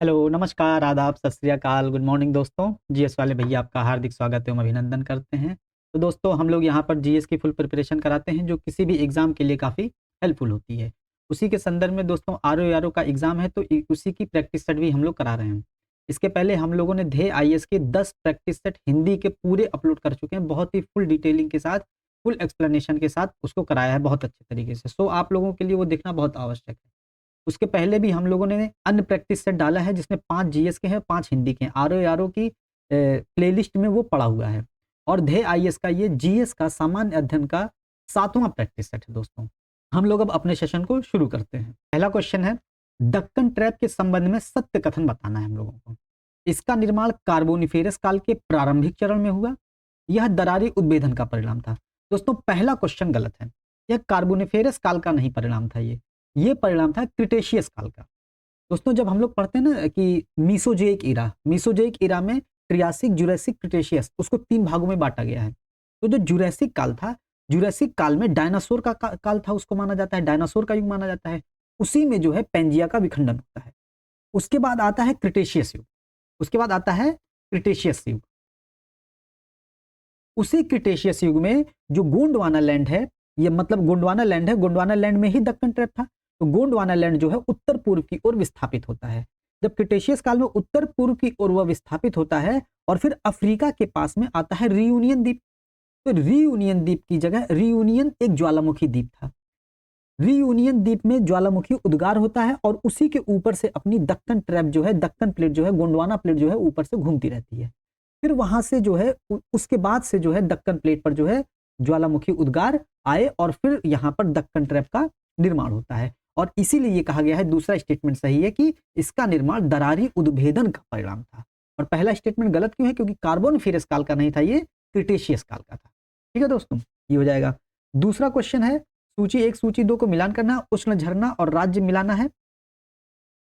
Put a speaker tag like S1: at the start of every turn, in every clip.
S1: Hello, नमस्कार, आदाब, सत श्री अकाल, गुड मॉर्निंग दोस्तों। जीएस वाले भैया आपका हार्दिक स्वागत एवं अभिनंदन करते हैं। तो दोस्तों हम लोग यहाँ पर जीएस की फुल प्रिपरेशन कराते हैं जो किसी भी एग्ज़ाम के लिए काफ़ी हेल्पफुल होती है। उसी के संदर्भ में दोस्तों आरओ-आरओ का एग्ज़ाम है तो उसी की प्रैक्टिस सेट भी हम लोग करा रहे हैं। इसके पहले हम लोगों ने ध्येय आईएएस के 10 प्रैक्टिस सेट हिंदी के पूरे अपलोड कर चुके हैं। बहुत ही फुल डिटेलिंग के साथ, फुल एक्सप्लेनेशन के साथ उसको कराया है बहुत अच्छे तरीके से। सो आप लोगों के लिए वो देखना बहुत आवश्यक है। उसके पहले भी हम लोगों ने अन्य प्रैक्टिस सेट डाला है जिसमें 5 जीएस के हैं, 5 हिंदी के हैं। आरओ-आरओ की प्लेलिस्ट में वो पड़ा हुआ है और ध्येय आईएएस का ये जीएस का सामान्य अध्ययन का 7वां प्रैक्टिस सेट है दोस्तों। हम लोग अब अपने सेशन को शुरू करते हैं। पहला क्वेश्चन है, दक्कन ट्रैप के संबंध में सत्य कथन बताना है हम लोगों को। इसका निर्माण कार्बोनिफेरस काल के प्रारंभिक चरण में हुआ। यह दरारी उद्भेदन का परिणाम था। दोस्तों पहला क्वेश्चन गलत है। यह कार्बोनिफेरस काल का नहीं परिणाम था ये परिणाम था क्रिटेशियस काल का। दोस्तों जब हम लोग पढ़ते हैं ना कि मीसोजोइक इरा में ट्रियासिक, जुरासिक, क्रिटेशियस उसको 3 भागों में बांटा गया है। तो जो जुरासिक काल था, जुरासिक काल में डायनासोर का काल था, उसको माना जाता है, डायनासोर का युग माना जाता है। उसी में जो है पैंजिया का विखंडन होता है। उसके बाद आता है क्रिटेशियस युग, उसके बाद आता है क्रिटेशियस युग। उसी क्रिटेशियस युग में जो गोंडवाना लैंड है, ये मतलब गोंडवाना लैंड है, गोंडवाना लैंड में ही दक्कन ट्रैप था। तो गोंडवाना लैंड जो है उत्तर पूर्व की ओर विस्थापित होता है। जब क्रिटेशियस काल में उत्तर पूर्व की ओर वह विस्थापित होता है और फिर अफ्रीका के पास में आता है रियूनियन द्वीप। तो रियूनियन द्वीप की जगह, रियूनियन एक ज्वालामुखी द्वीप था। रियूनियन द्वीप में ज्वालामुखी उद्गार होता है और उसी के ऊपर से अपनी दक्कन ट्रैप जो है, दक्कन प्लेट जो है, गोंडवाना प्लेट जो है ऊपर से घूमती रहती है। फिर वहां से जो है उसके बाद से जो है दक्कन प्लेट पर जो है ज्वालामुखी उद्गार आए और फिर यहाँ पर दक्कन ट्रैप का निर्माण होता है। और इसीलिए ये कहा गया है, दूसरा स्टेटमेंट सही है कि इसका निर्माण दरारी उद्भेदन का परिणाम था। और पहला स्टेटमेंट गलत क्यों है? क्योंकि कार्बोनिफेरस काल का नहीं था, ये क्रिटेशियस काल का था। ठीक है दोस्तों, ये हो जाएगा। दूसरा क्वेश्चन है, सूची 1 सूची 2 को मिलान करना, उष्ण झरना और राज्य मिलाना है।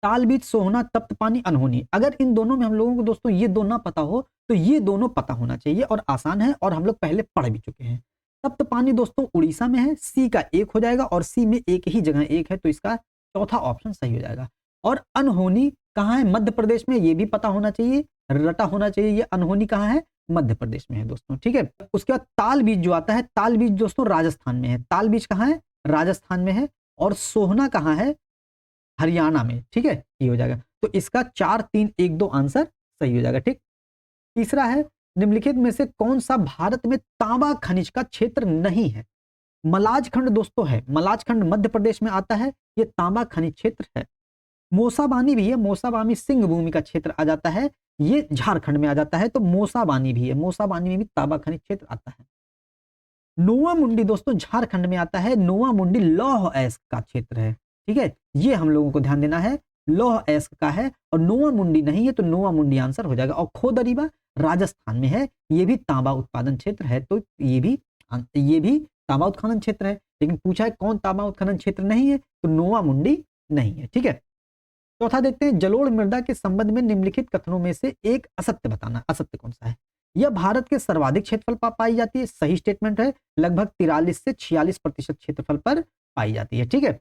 S1: ताल बीज, सोहना, तप्त पानी, अनहोनी। अगर इन दोनों में हम लोगों को दोस्तों ये दो ना पता हो तो ये दोनों पता होना चाहिए और आसान है और हम लोग पहले पढ़ भी चुके हैं। तप्त पानी दोस्तों उड़ीसा में है, सी का 1 हो जाएगा और सी में एक ही जगह 1 है तो इसका चौथा ऑप्शन सही हो जाएगा। और अनहोनी कहाँ है? मध्य प्रदेश में, ये भी पता होना चाहिए, रटा होना चाहिए। ये अनहोनी कहाँ है? मध्य प्रदेश में है दोस्तों। ठीक है, उसके बाद ताल बीज जो आता है, ताल बीज दोस्तों राजस्थान में है। ताल बीज कहाँ है? राजस्थान में है। और सोहना कहाँ है? हरियाणा में। ठीक है, ये हो जाएगा। तो इसका 4 3 1 2 आंसर सही हो जाएगा। ठीक, तीसरा है, निम्नलिखित में से कौन सा भारत में तांबा खनिज का क्षेत्र नहीं है? मलाजखंड दोस्तों है, मलाजखंड मध्य प्रदेश में आता है, ये तांबा खनिज क्षेत्र है। मोसाबानी भी है, मोसाबानी सिंह भूमि का क्षेत्र आ जाता है, ये झारखंड में आ जाता है। तो मोसाबानी भी है, मोसाबानी में भी तांबा खनिज क्षेत्र आता है। नोआ मुंडी दोस्तों झारखंड में आता है, नोआ मुंडी लौह अयस्क का क्षेत्र है। ठीक है, ये हम लोगों को ध्यान देना है, लौह अयस्क का है और नोआ मुंडी नहीं है तो नोआ मुंडी आंसर हो जाएगा। और खोदरीबा राजस्थान में है, ये भी तांबा उत्पादन क्षेत्र है। तो ये भी तांबा उत्खनन क्षेत्र है, लेकिन पूछा है कौन तांबा उत्खनन क्षेत्र नहीं है, तो नोआ मुंडी नहीं है। ठीक है, चौथा देखते हैं, जलोढ़ मृदा के संबंध में निम्नलिखित कथनों में से एक असत्य बताना। असत्य कौन सा है? यह भारत के सर्वाधिक क्षेत्रफल पर पाई जाती है, सही स्टेटमेंट है। लगभग 43 से 46% क्षेत्रफल पर पाई जाती है। ठीक है,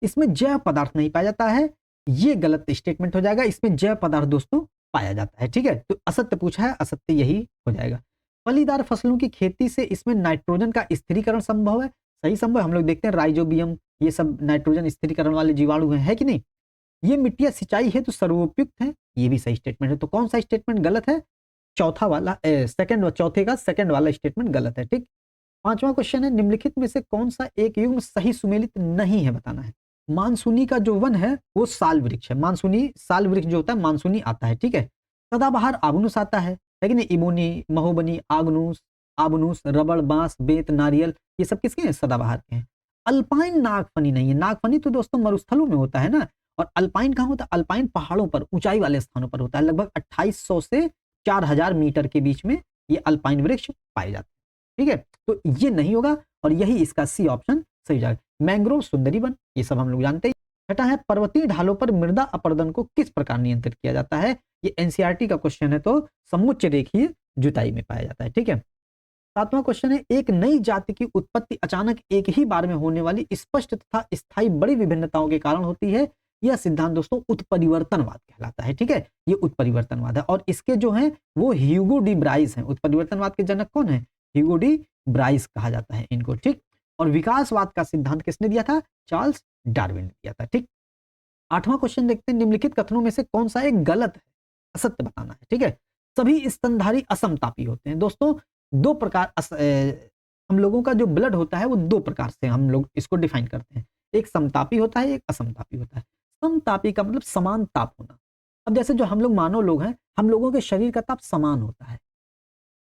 S1: इसमें जैव पदार्थ नहीं पाया जाता है, ये गलत स्टेटमेंट हो जाएगा। इसमें जैव पदार्थ दोस्तों पाया जाता है। ठीक है, तो असत्य पूछा है, असत्य यही हो जाएगा। फलीदार फसलों की खेती से इसमें नाइट्रोजन का स्थिरीकरण संभव है, सही संभव। हम लोग देखते हैं राइजोबियम, ये सब नाइट्रोजन स्थिरीकरण वाले जीवाणु है कि नहीं। ये मिट्टियां सिंचाई हेतु सर्वोपयुक्त है, ये भी सही स्टेटमेंट है। तो कौन सा स्टेटमेंट गलत है? चौथा वाला, सेकंड, चौथे का सेकंड वाला स्टेटमेंट गलत है। ठीक, पांचवा क्वेश्चन है, निम्नलिखित में से कौन सा एक युग्म सही सुमेलित नहीं है बताना है। मानसूनी का जो वन है वो साल वृक्ष है, मानसूनी साल वृक्ष जो होता है मानसूनी आता है। ठीक है, सदाबहार आबनूस आता है, लेकिन इमोनी, महोबनी, आगनूस, आबनूस, रबड़, बांस, बेत, नारियल, ये सब किसके हैं? सदाबहार के हैं। अल्पाइन नागफनी नहीं है, नागफनी तो दोस्तों मरुस्थलों में होता है ना। और अल्पाइन कहाँ होता है? अल्पाइन पहाड़ों पर, ऊंचाई वाले स्थानों पर होता है। लगभग 2800 से 4000 मीटर के बीच में ये अल्पाइन वृक्ष पाए जाते हैं। ठीक है, तो ये नहीं होगा और यही इसका सी ऑप्शन सही जाएगा। मैंग्रोव, सुंदरी वन, ये सब हम लोग जानते हैं। छठा है, पर्वतीय ढालों पर मृदा अपरदन को किस प्रकार नियंत्रित किया जाता है? ये एनसीईआरटी का क्वेश्चन है, तो समुच्च रेखीय जुताई में पाया जाता है। ठीक है, सातवां क्वेश्चन है, एक नई जाति की उत्पत्ति अचानक एक ही बार में होने वाली स्पष्ट तथा स्थायी बड़ी विभिन्नताओं के कारण होती है। यह सिद्धांत दोस्तों उत्परिवर्तनवाद कहलाता है। ठीक है, ये उत्परिवर्तनवाद है और इसके जो है वो ह्यूगो डी ब्राइस हैं। उत्परिवर्तनवाद के जनक कौन है? ह्यूगो डी ब्राइस कहा जाता है इनको। ठीक, और विकासवाद का सिद्धांत किसने दिया था? चार्ल्स डार्विन ने दिया था। ठीक, 8वां क्वेश्चन देखते हैं, निम्नलिखित कथनों में से कौन सा एक गलत है, असत्य बताना है। ठीक है, सभी स्तनधारी असमतापी होते हैं। दोस्तों दो प्रकार हम लोगों का जो ब्लड होता है वो दो प्रकार से हम लोग इसको डिफाइन करते हैं, एक समतापी होता है, एक असमतापी होता है। समतापी का मतलब समान ताप होना। अब जैसे जो हम लोग मानव लोग हैं, हम लोगों के शरीर का ताप समान होता है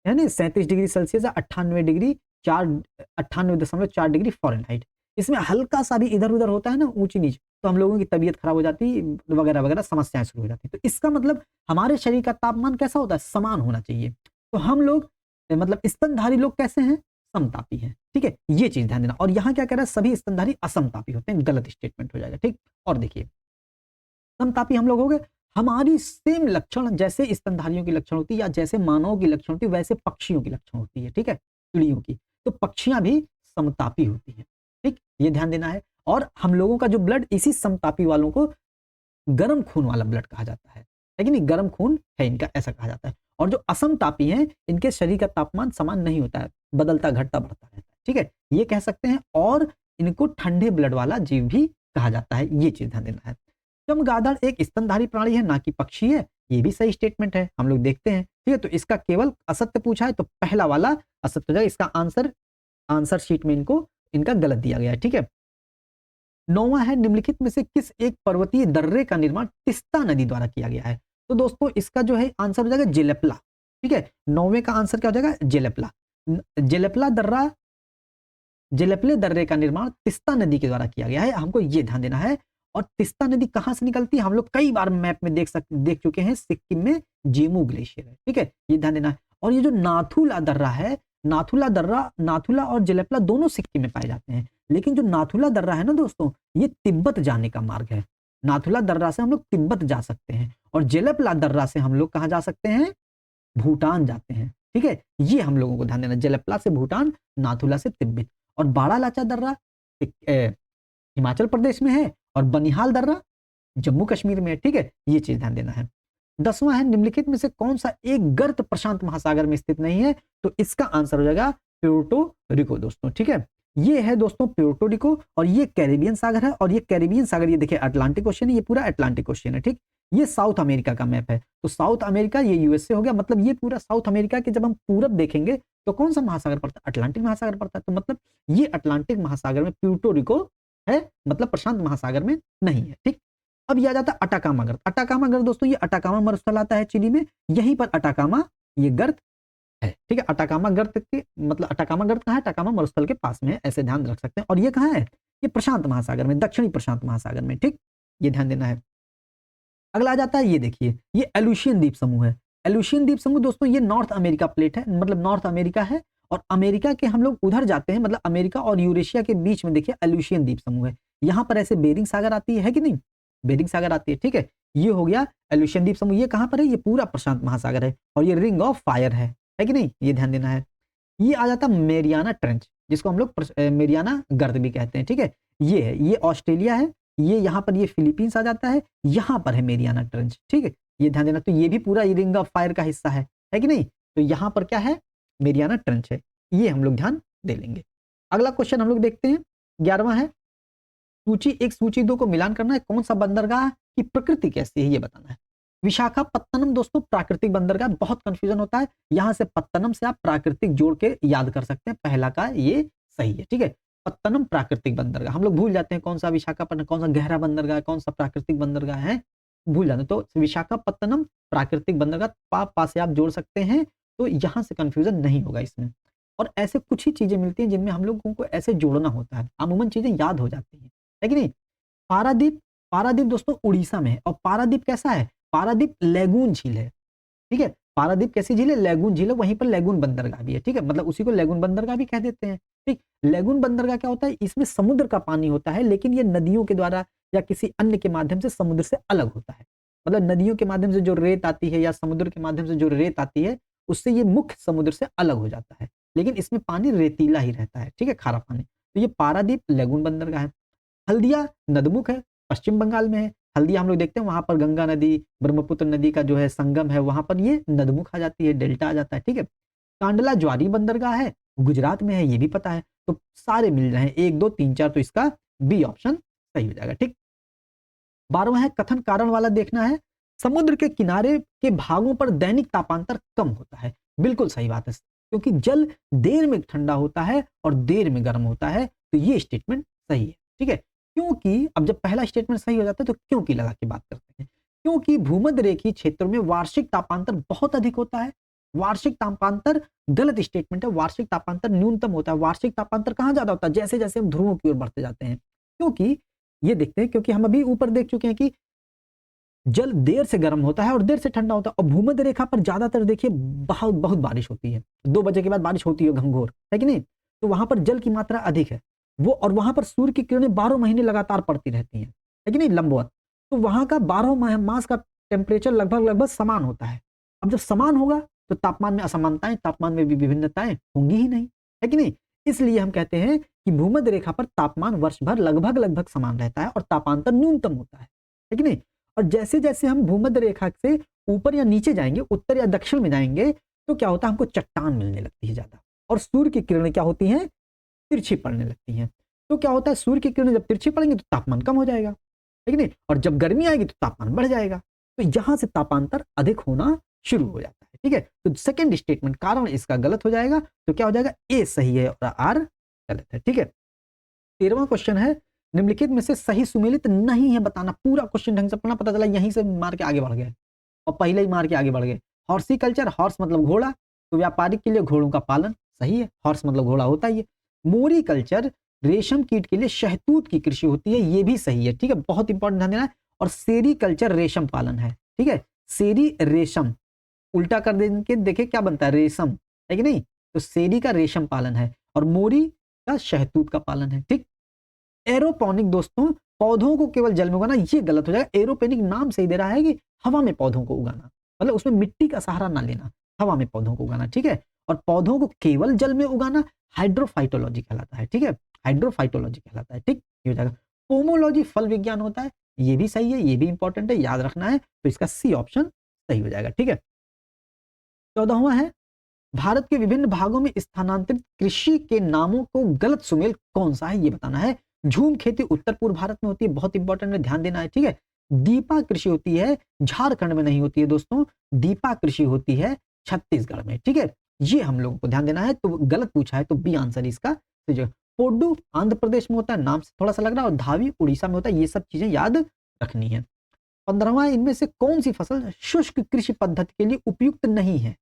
S1: ना, 37 डिग्री सेल्सियस, 98.4 डिग्री फ़ारेनहाइट। इसमें हल्का सा भी इधर उधर होता है ना, ऊंची नीच, तो हम लोगों की तबीयत खराब हो जाती वगैरह वगैरह, समस्याएं शुरू हो जाती। तो इसका मतलब हमारे शरीर का तापमान कैसा होता है? समान होना चाहिए। तो हम लोग मतलब स्तनधारी लोग कैसे हैं? समतापी हैं। ठीक है, ये चीज ध्यान देना। और यहाँ क्या कह रहा है? सभी स्तनधारी असमतापी होते हैं, गलत स्टेटमेंट हो जाएगा। ठीक, और देखिए समतापी हम लोग हो गए, हमारी सेम लक्षण जैसे स्तनधारियों की लक्षण होती है या जैसे मानवों की लक्षण होती है वैसे पक्षियों की लक्षण होती है। ठीक है, चिड़ियों की, तो पक्षियां भी समतापी होती हैं। ठीक, ये ध्यान देना है। और हम लोगों का जो ब्लड, इसी समतापी वालों को गर्म खून वाला ब्लड कहा जाता है कि नहीं? गर्म खून है इनका, ऐसा कहा जाता है। और जो असमतापी हैं, इनके शरीर का तापमान समान नहीं होता है, बदलता घटता बढ़ता रहता है। ठीक है, ये कह सकते हैं। और इनको ठंडे ब्लड वाला जीव भी कहा जाता है, ये चीज ध्यान देना है। चमगादड़ एक स्तनधारी प्राणी है, ना कि पक्षी है, ये भी सही स्टेटमेंट है, हम लोग देखते हैं। ठीक है, तो इसका केवल असत्य पूछा है तो पहला वाला असत्य हो जाएगा। इसका आंसर शीट में इनका गलत दिया गया है। ठीक है, 9वां है, निम्नलिखित में से किस एक पर्वतीय दर्रे का निर्माण तिस्ता नदी द्वारा किया गया है? तो दोस्तों इसका जो है आंसर हो जाएगा जेलेपला। ठीक है, 9वें का आंसर क्या हो जाएगा? जेलेपला। जेलेपले दर्रे का निर्माण तिस्ता नदी के द्वारा किया गया है, हमको ये ध्यान देना है। और तिस्ता नदी कहां से निकलती है? हम लोग कई बार मैप में देख चुके हैं, सिक्किम में जेमू ग्लेशियर है। ठीक है, ये ध्यान देना है। और ये जो नाथुला दर्रा है, नाथुला और जेलेपला दोनों सिक्किम में पाए जाते हैं। लेकिन जो नाथुला दर्रा है ना दोस्तों, ये तिब्बत जाने का मार्ग है। नाथुला दर्रा से हम लोग तिब्बत जा सकते हैं और जेलेपला दर्रा से हम लोग कहाँ जा सकते हैं? भूटान जाते हैं। ठीक है, ये हम लोगों को ध्यान देना, जेलेपला से भूटान, नाथुला से तिब्बत। और बाड़ा लाचा दर्रा हिमाचल प्रदेश में है और बनिहाल दर्रा जम्मू कश्मीर में है। ठीक है, ये चीज ध्यान देना है। 10वां है, निम्नलिखित में से कौन सा एक गर्त प्रशांत महासागर में स्थित नहीं है? तो इसका आंसर हो जाएगा प्यूर्टो रिको दोस्तों। ठीक है, ये है दोस्तों प्यूर्टो रिको, और ये कैरिबियन सागर है। और ये कैरिबियन सागर, ये देखिए अटलांटिक ओशियन है, ये पूरा अटलांटिक ओशियन है। ठीक, ये साउथ अमेरिका का मैप है, तो साउथ अमेरिका ये यूएसए हो गया, मतलब ये पूरा साउथ अमेरिका के जब हम पूरब देखेंगे तो कौन सा महासागर पड़ता है? अटलांटिक महासागर पड़ता है। तो मतलब ये अटलांटिक महासागर में प्यूर्टो रिको है, मतलब प्रशांत महासागर में नहीं है। ठीक, अब यह आ जाता है अटाकामा गर्त। अटाकामा गर्त दोस्तों, ये अटाकामा मरुस्थल आता है चिली में, यहीं पर अटाकामा ये गर्त है। ठीक है, अटाकामा गर्त के मतलब अटाकामा गर्त कहाँ है? अटाकामा मरुस्थल के पास में है, ऐसे ध्यान रख सकते हैं। और ये कहाँ है? ये प्रशांत महासागर में, दक्षिणी प्रशांत महासागर में। ठीक, ये ध्यान देना है। अगला आ जाता है, ये देखिए, ये एलुशियन द्वीप समूह है। एलुशियन द्वीप समूह दोस्तों ये नॉर्थ अमेरिका प्लेट है, मतलब नॉर्थ अमेरिका है। और अमेरिका के हम लोग उधर जाते हैं, मतलब अमेरिका और यूरेशिया के बीच में देखिए एलुशियन द्वीप समूह है। यहाँ पर ऐसे बेरिंग सागर आती है कि नहीं? बेरिंग सागर आती है। ठीक है, ये हो गया एलुशियन द्वीप समूह। ये कहाँ पर है? ये पूरा प्रशांत महासागर है और ये रिंग ऑफ फायर है कि नहीं? ये ध्यान देना है। ये आ जाता मेरियाना ट्रेंच, जिसको हम लोग मेरियाना गर्त भी कहते हैं। ठीक है, ये है, ये ऑस्ट्रेलिया है, ये यहाँ पर ये फिलीपींस आ जाता है, यहाँ पर है मेरियाना ट्रेंच। ठीक है, ये ध्यान देना। तो ये भी पूरा ये रिंग ऑफ फायर का हिस्सा है कि नहीं? तो यहाँ पर क्या है? मेरियाना ट्रेंच है, ये हम लोग ध्यान दे लेंगे। अगला क्वेश्चन हम लोग देखते हैं, 11वां है, सूची 1 सूची 2 को मिलान करना है, कौन सा बंदरगाह की प्रकृति कैसी है ये बताना है। विशाखापत्तनम दोस्तों प्राकृतिक बंदरगाह, बहुत कंफ्यूजन होता है, यहां से पत्तनम से आप प्राकृतिक जोड़ के याद कर सकते हैं, पहला का ये सही है। ठीक है, पत्तनम प्राकृतिक बंदरगाह, हम लोग भूल जाते हैं कौन सा विशाखापट्टनम, कौन सा गहरा बंदरगाह है, कौन सा प्राकृतिक बंदरगाह है, भूल जाते हैं। तो विशाखापत्तनम प्राकृतिक बंदरगाह पा से आप जोड़ सकते हैं, तो यहां से कंफ्यूजन नहीं होगा इसमें। और ऐसे कुछ ही चीजें मिलती हैं जिनमें हम लोगों को ऐसे जोड़ना होता है, अमूमन चीजें याद हो जाती हैं, है कि नहीं? पारादीप, पारादीप दोस्तों उड़ीसा में है। और पारादीप कैसा है? पारादीप लैगून झील है। ठीक है, पारादीप कैसी झील है? लैगून झील है, वहीं पर लैगून बंदरगाह भी है। ठीक है, मतलब उसी को लैगून बंदरगाह भी कह देते हैं। ठीक, लैगून बंदरगाह क्या होता है? इसमें समुद्र का पानी होता है, लेकिन ये नदियों के द्वारा या किसी अन्य के माध्यम से समुद्र से अलग होता है। मतलब नदियों के माध्यम से जो रेत आती है या समुद्र के माध्यम से जो रेत आती है, उससे ये मुख्य समुद्र से अलग हो जाता है, लेकिन इसमें पानी रेतीला ही रहता है। ठीक है, खारा पानी। तो ये पारादीप लैगून बंदरगाह है। हल्दिया नदमुख है, पश्चिम बंगाल में है। हल्दिया हम लोग देखते हैं वहां पर गंगा नदी ब्रह्मपुत्र नदी का जो है संगम है, वहां पर ये नदमुख आ जाती है, डेल्टा आ जाता है। ठीक है, कांडला ज्वारी बंदरगाह है, गुजरात में है, ये भी पता है। तो सारे मिल रहे हैं 1 2 3 4, तो इसका बी ऑप्शन सही हो जाएगा। ठीक, 12वां है कथन कारण वाला देखना है, समुद्र के किनारे के भागों पर दैनिक तापांतर कम होता है। बिल्कुल सही बात है, क्योंकि जल देर में ठंडा होता है और देर में गर्म होता है, तो ये स्टेटमेंट सही है। ठीक है, क्योंकि अब जब पहला स्टेटमेंट सही हो जाता है तो क्योंकि लगा के बात करते हैं। क्योंकि भूमध्य रेखीय क्षेत्रों में वार्षिक तापांतर बहुत अधिक होता है। वार्षिक तापांतर गलत स्टेटमेंट है, वार्षिक तापांतर न्यूनतम होता है। वार्षिक तापांतर कहां ज्यादा होता है? जैसे जैसे हम ध्रुवों की ओर बढ़ते जाते हैं। क्योंकि ये देखते हैं, क्योंकि हम अभी ऊपर देख चुके हैं कि जल देर से गर्म होता है और देर से ठंडा होता है, और भूमध्य रेखा पर ज्यादातर देखिए बहुत बहुत बारिश होती है, 2 बजे के बाद बारिश होती है घंघोर, है कि नहीं? तो वहां पर जल की मात्रा अधिक है वो, और वहां पर सूर्य की किरणें 12 महीने लगातार पड़ती रहती हैं, है कि नहीं, लंबवत। तो वहां का 12 मास का टेम्परेचर लगभग लगभग समान होता है। अब जब समान होगा तो तापमान में असमानताएं, तापमान में भी विभिन्नताएं होंगी ही नहीं, है कि नहीं? इसलिए हम कहते हैं कि भूमध्य रेखा पर तापमान वर्ष भर लगभग लगभग समान रहता है और तापांतर न्यूनतम होता है कि नहीं? और जैसे जैसे हम भूमध्य रेखा से ऊपर या नीचे जाएंगे, उत्तर या दक्षिण में जाएंगे, तो क्या होता है, हमको चट्टान मिलने लगती है ज्यादा, और सूर्य की किरणें क्या होती हैं, तिरछी पड़ने लगती हैं। तो क्या होता है, सूर्य की किरणें जब तिरछी पड़ेंगी तो तापमान कम हो जाएगा, है कि नहीं? और जब गर्मी आएगी तो तापमान बढ़ जाएगा। तो यहां से तापांतर अधिक होना शुरू हो जाता है। ठीक है, तो सेकंड स्टेटमेंट कारण इसका गलत हो जाएगा, तो क्या हो जाएगा, ए सही है और आर गलत है। ठीक है, 13वां क्वेश्चन है, निम्नलिखित में से सही सुमेलित नहीं है बताना। पूरा क्वेश्चन ढंग से पढ़ना, पता चला यहीं से मार के आगे बढ़ गए और पहले ही मार के आगे बढ़ गए। हॉर्सिकल्चर, हॉर्स मतलब घोड़ा, तो व्यापारिक के लिए घोड़ों का पालन, सही है, हॉर्स मतलब घोड़ा होता ही है। मोरिकल्चर, रेशम कीट के लिए शहतूत की कृषि होती है, ये भी सही है। ठीक है, बहुत इंपॉर्टेंट ध्यान देना है। और सेरीकल्चर रेशम पालन है। ठीक है, सेरी रेशम, उल्टा कर देंगे देखे क्या बनता है, रेशम, है कि नहीं? तो सेरी का रेशम पालन है और मोरी का शहतूत का पालन है। ठीक, एरोपोनिक दोस्तों, पौधों को केवल जल में उगाना, ये गलत हो जाएगा। एरोपोनिक नाम से ही दे रहा है कि हवा में पौधों को उगाना, मतलब उसमें मिट्टी का सहारा ना लेना, हवा में पौधों को उगाना। ठीक है, और पौधों को केवल जल में उगाना हाइड्रोफाइटोलॉजी कहलाता है। ठीक है, हाइड्रोफाइटोलॉजी कहलाता है। ठीक, ये हो जाएगा। पोमोलॉजी फल विज्ञान होता है, ये भी सही है, ये भी इंपॉर्टेंट है, याद रखना है। तो इसका सी ऑप्शन सही हो जाएगा। ठीक है, 14वां है, भारत के विभिन्न भागों में स्थानांतरित कृषि के नामों को गलत सुमेल कौन सा है, ये बताना है। झूम खेती उत्तर पूर्व भारत में होती है, बहुत इंपॉर्टेंट है, ध्यान देना है। ठीक है, दीपा कृषि होती है झारखंड में नहीं होती है दोस्तों, दीपा कृषि होती है छत्तीसगढ़ में। ठीक है, ये हम लोगों को ध्यान देना है। तो गलत पूछा है तो बी आंसर इसका। पोडू आंध्र प्रदेश में होता है, नाम से थोड़ा सा लग रहा है, और धावी उड़ीसा में होता है, ये सब चीजें याद रखनी है। 15वां, इनमें से कौन सी फसल शुष्क कृषि पद्धति के लिए उपयुक्त नहीं है?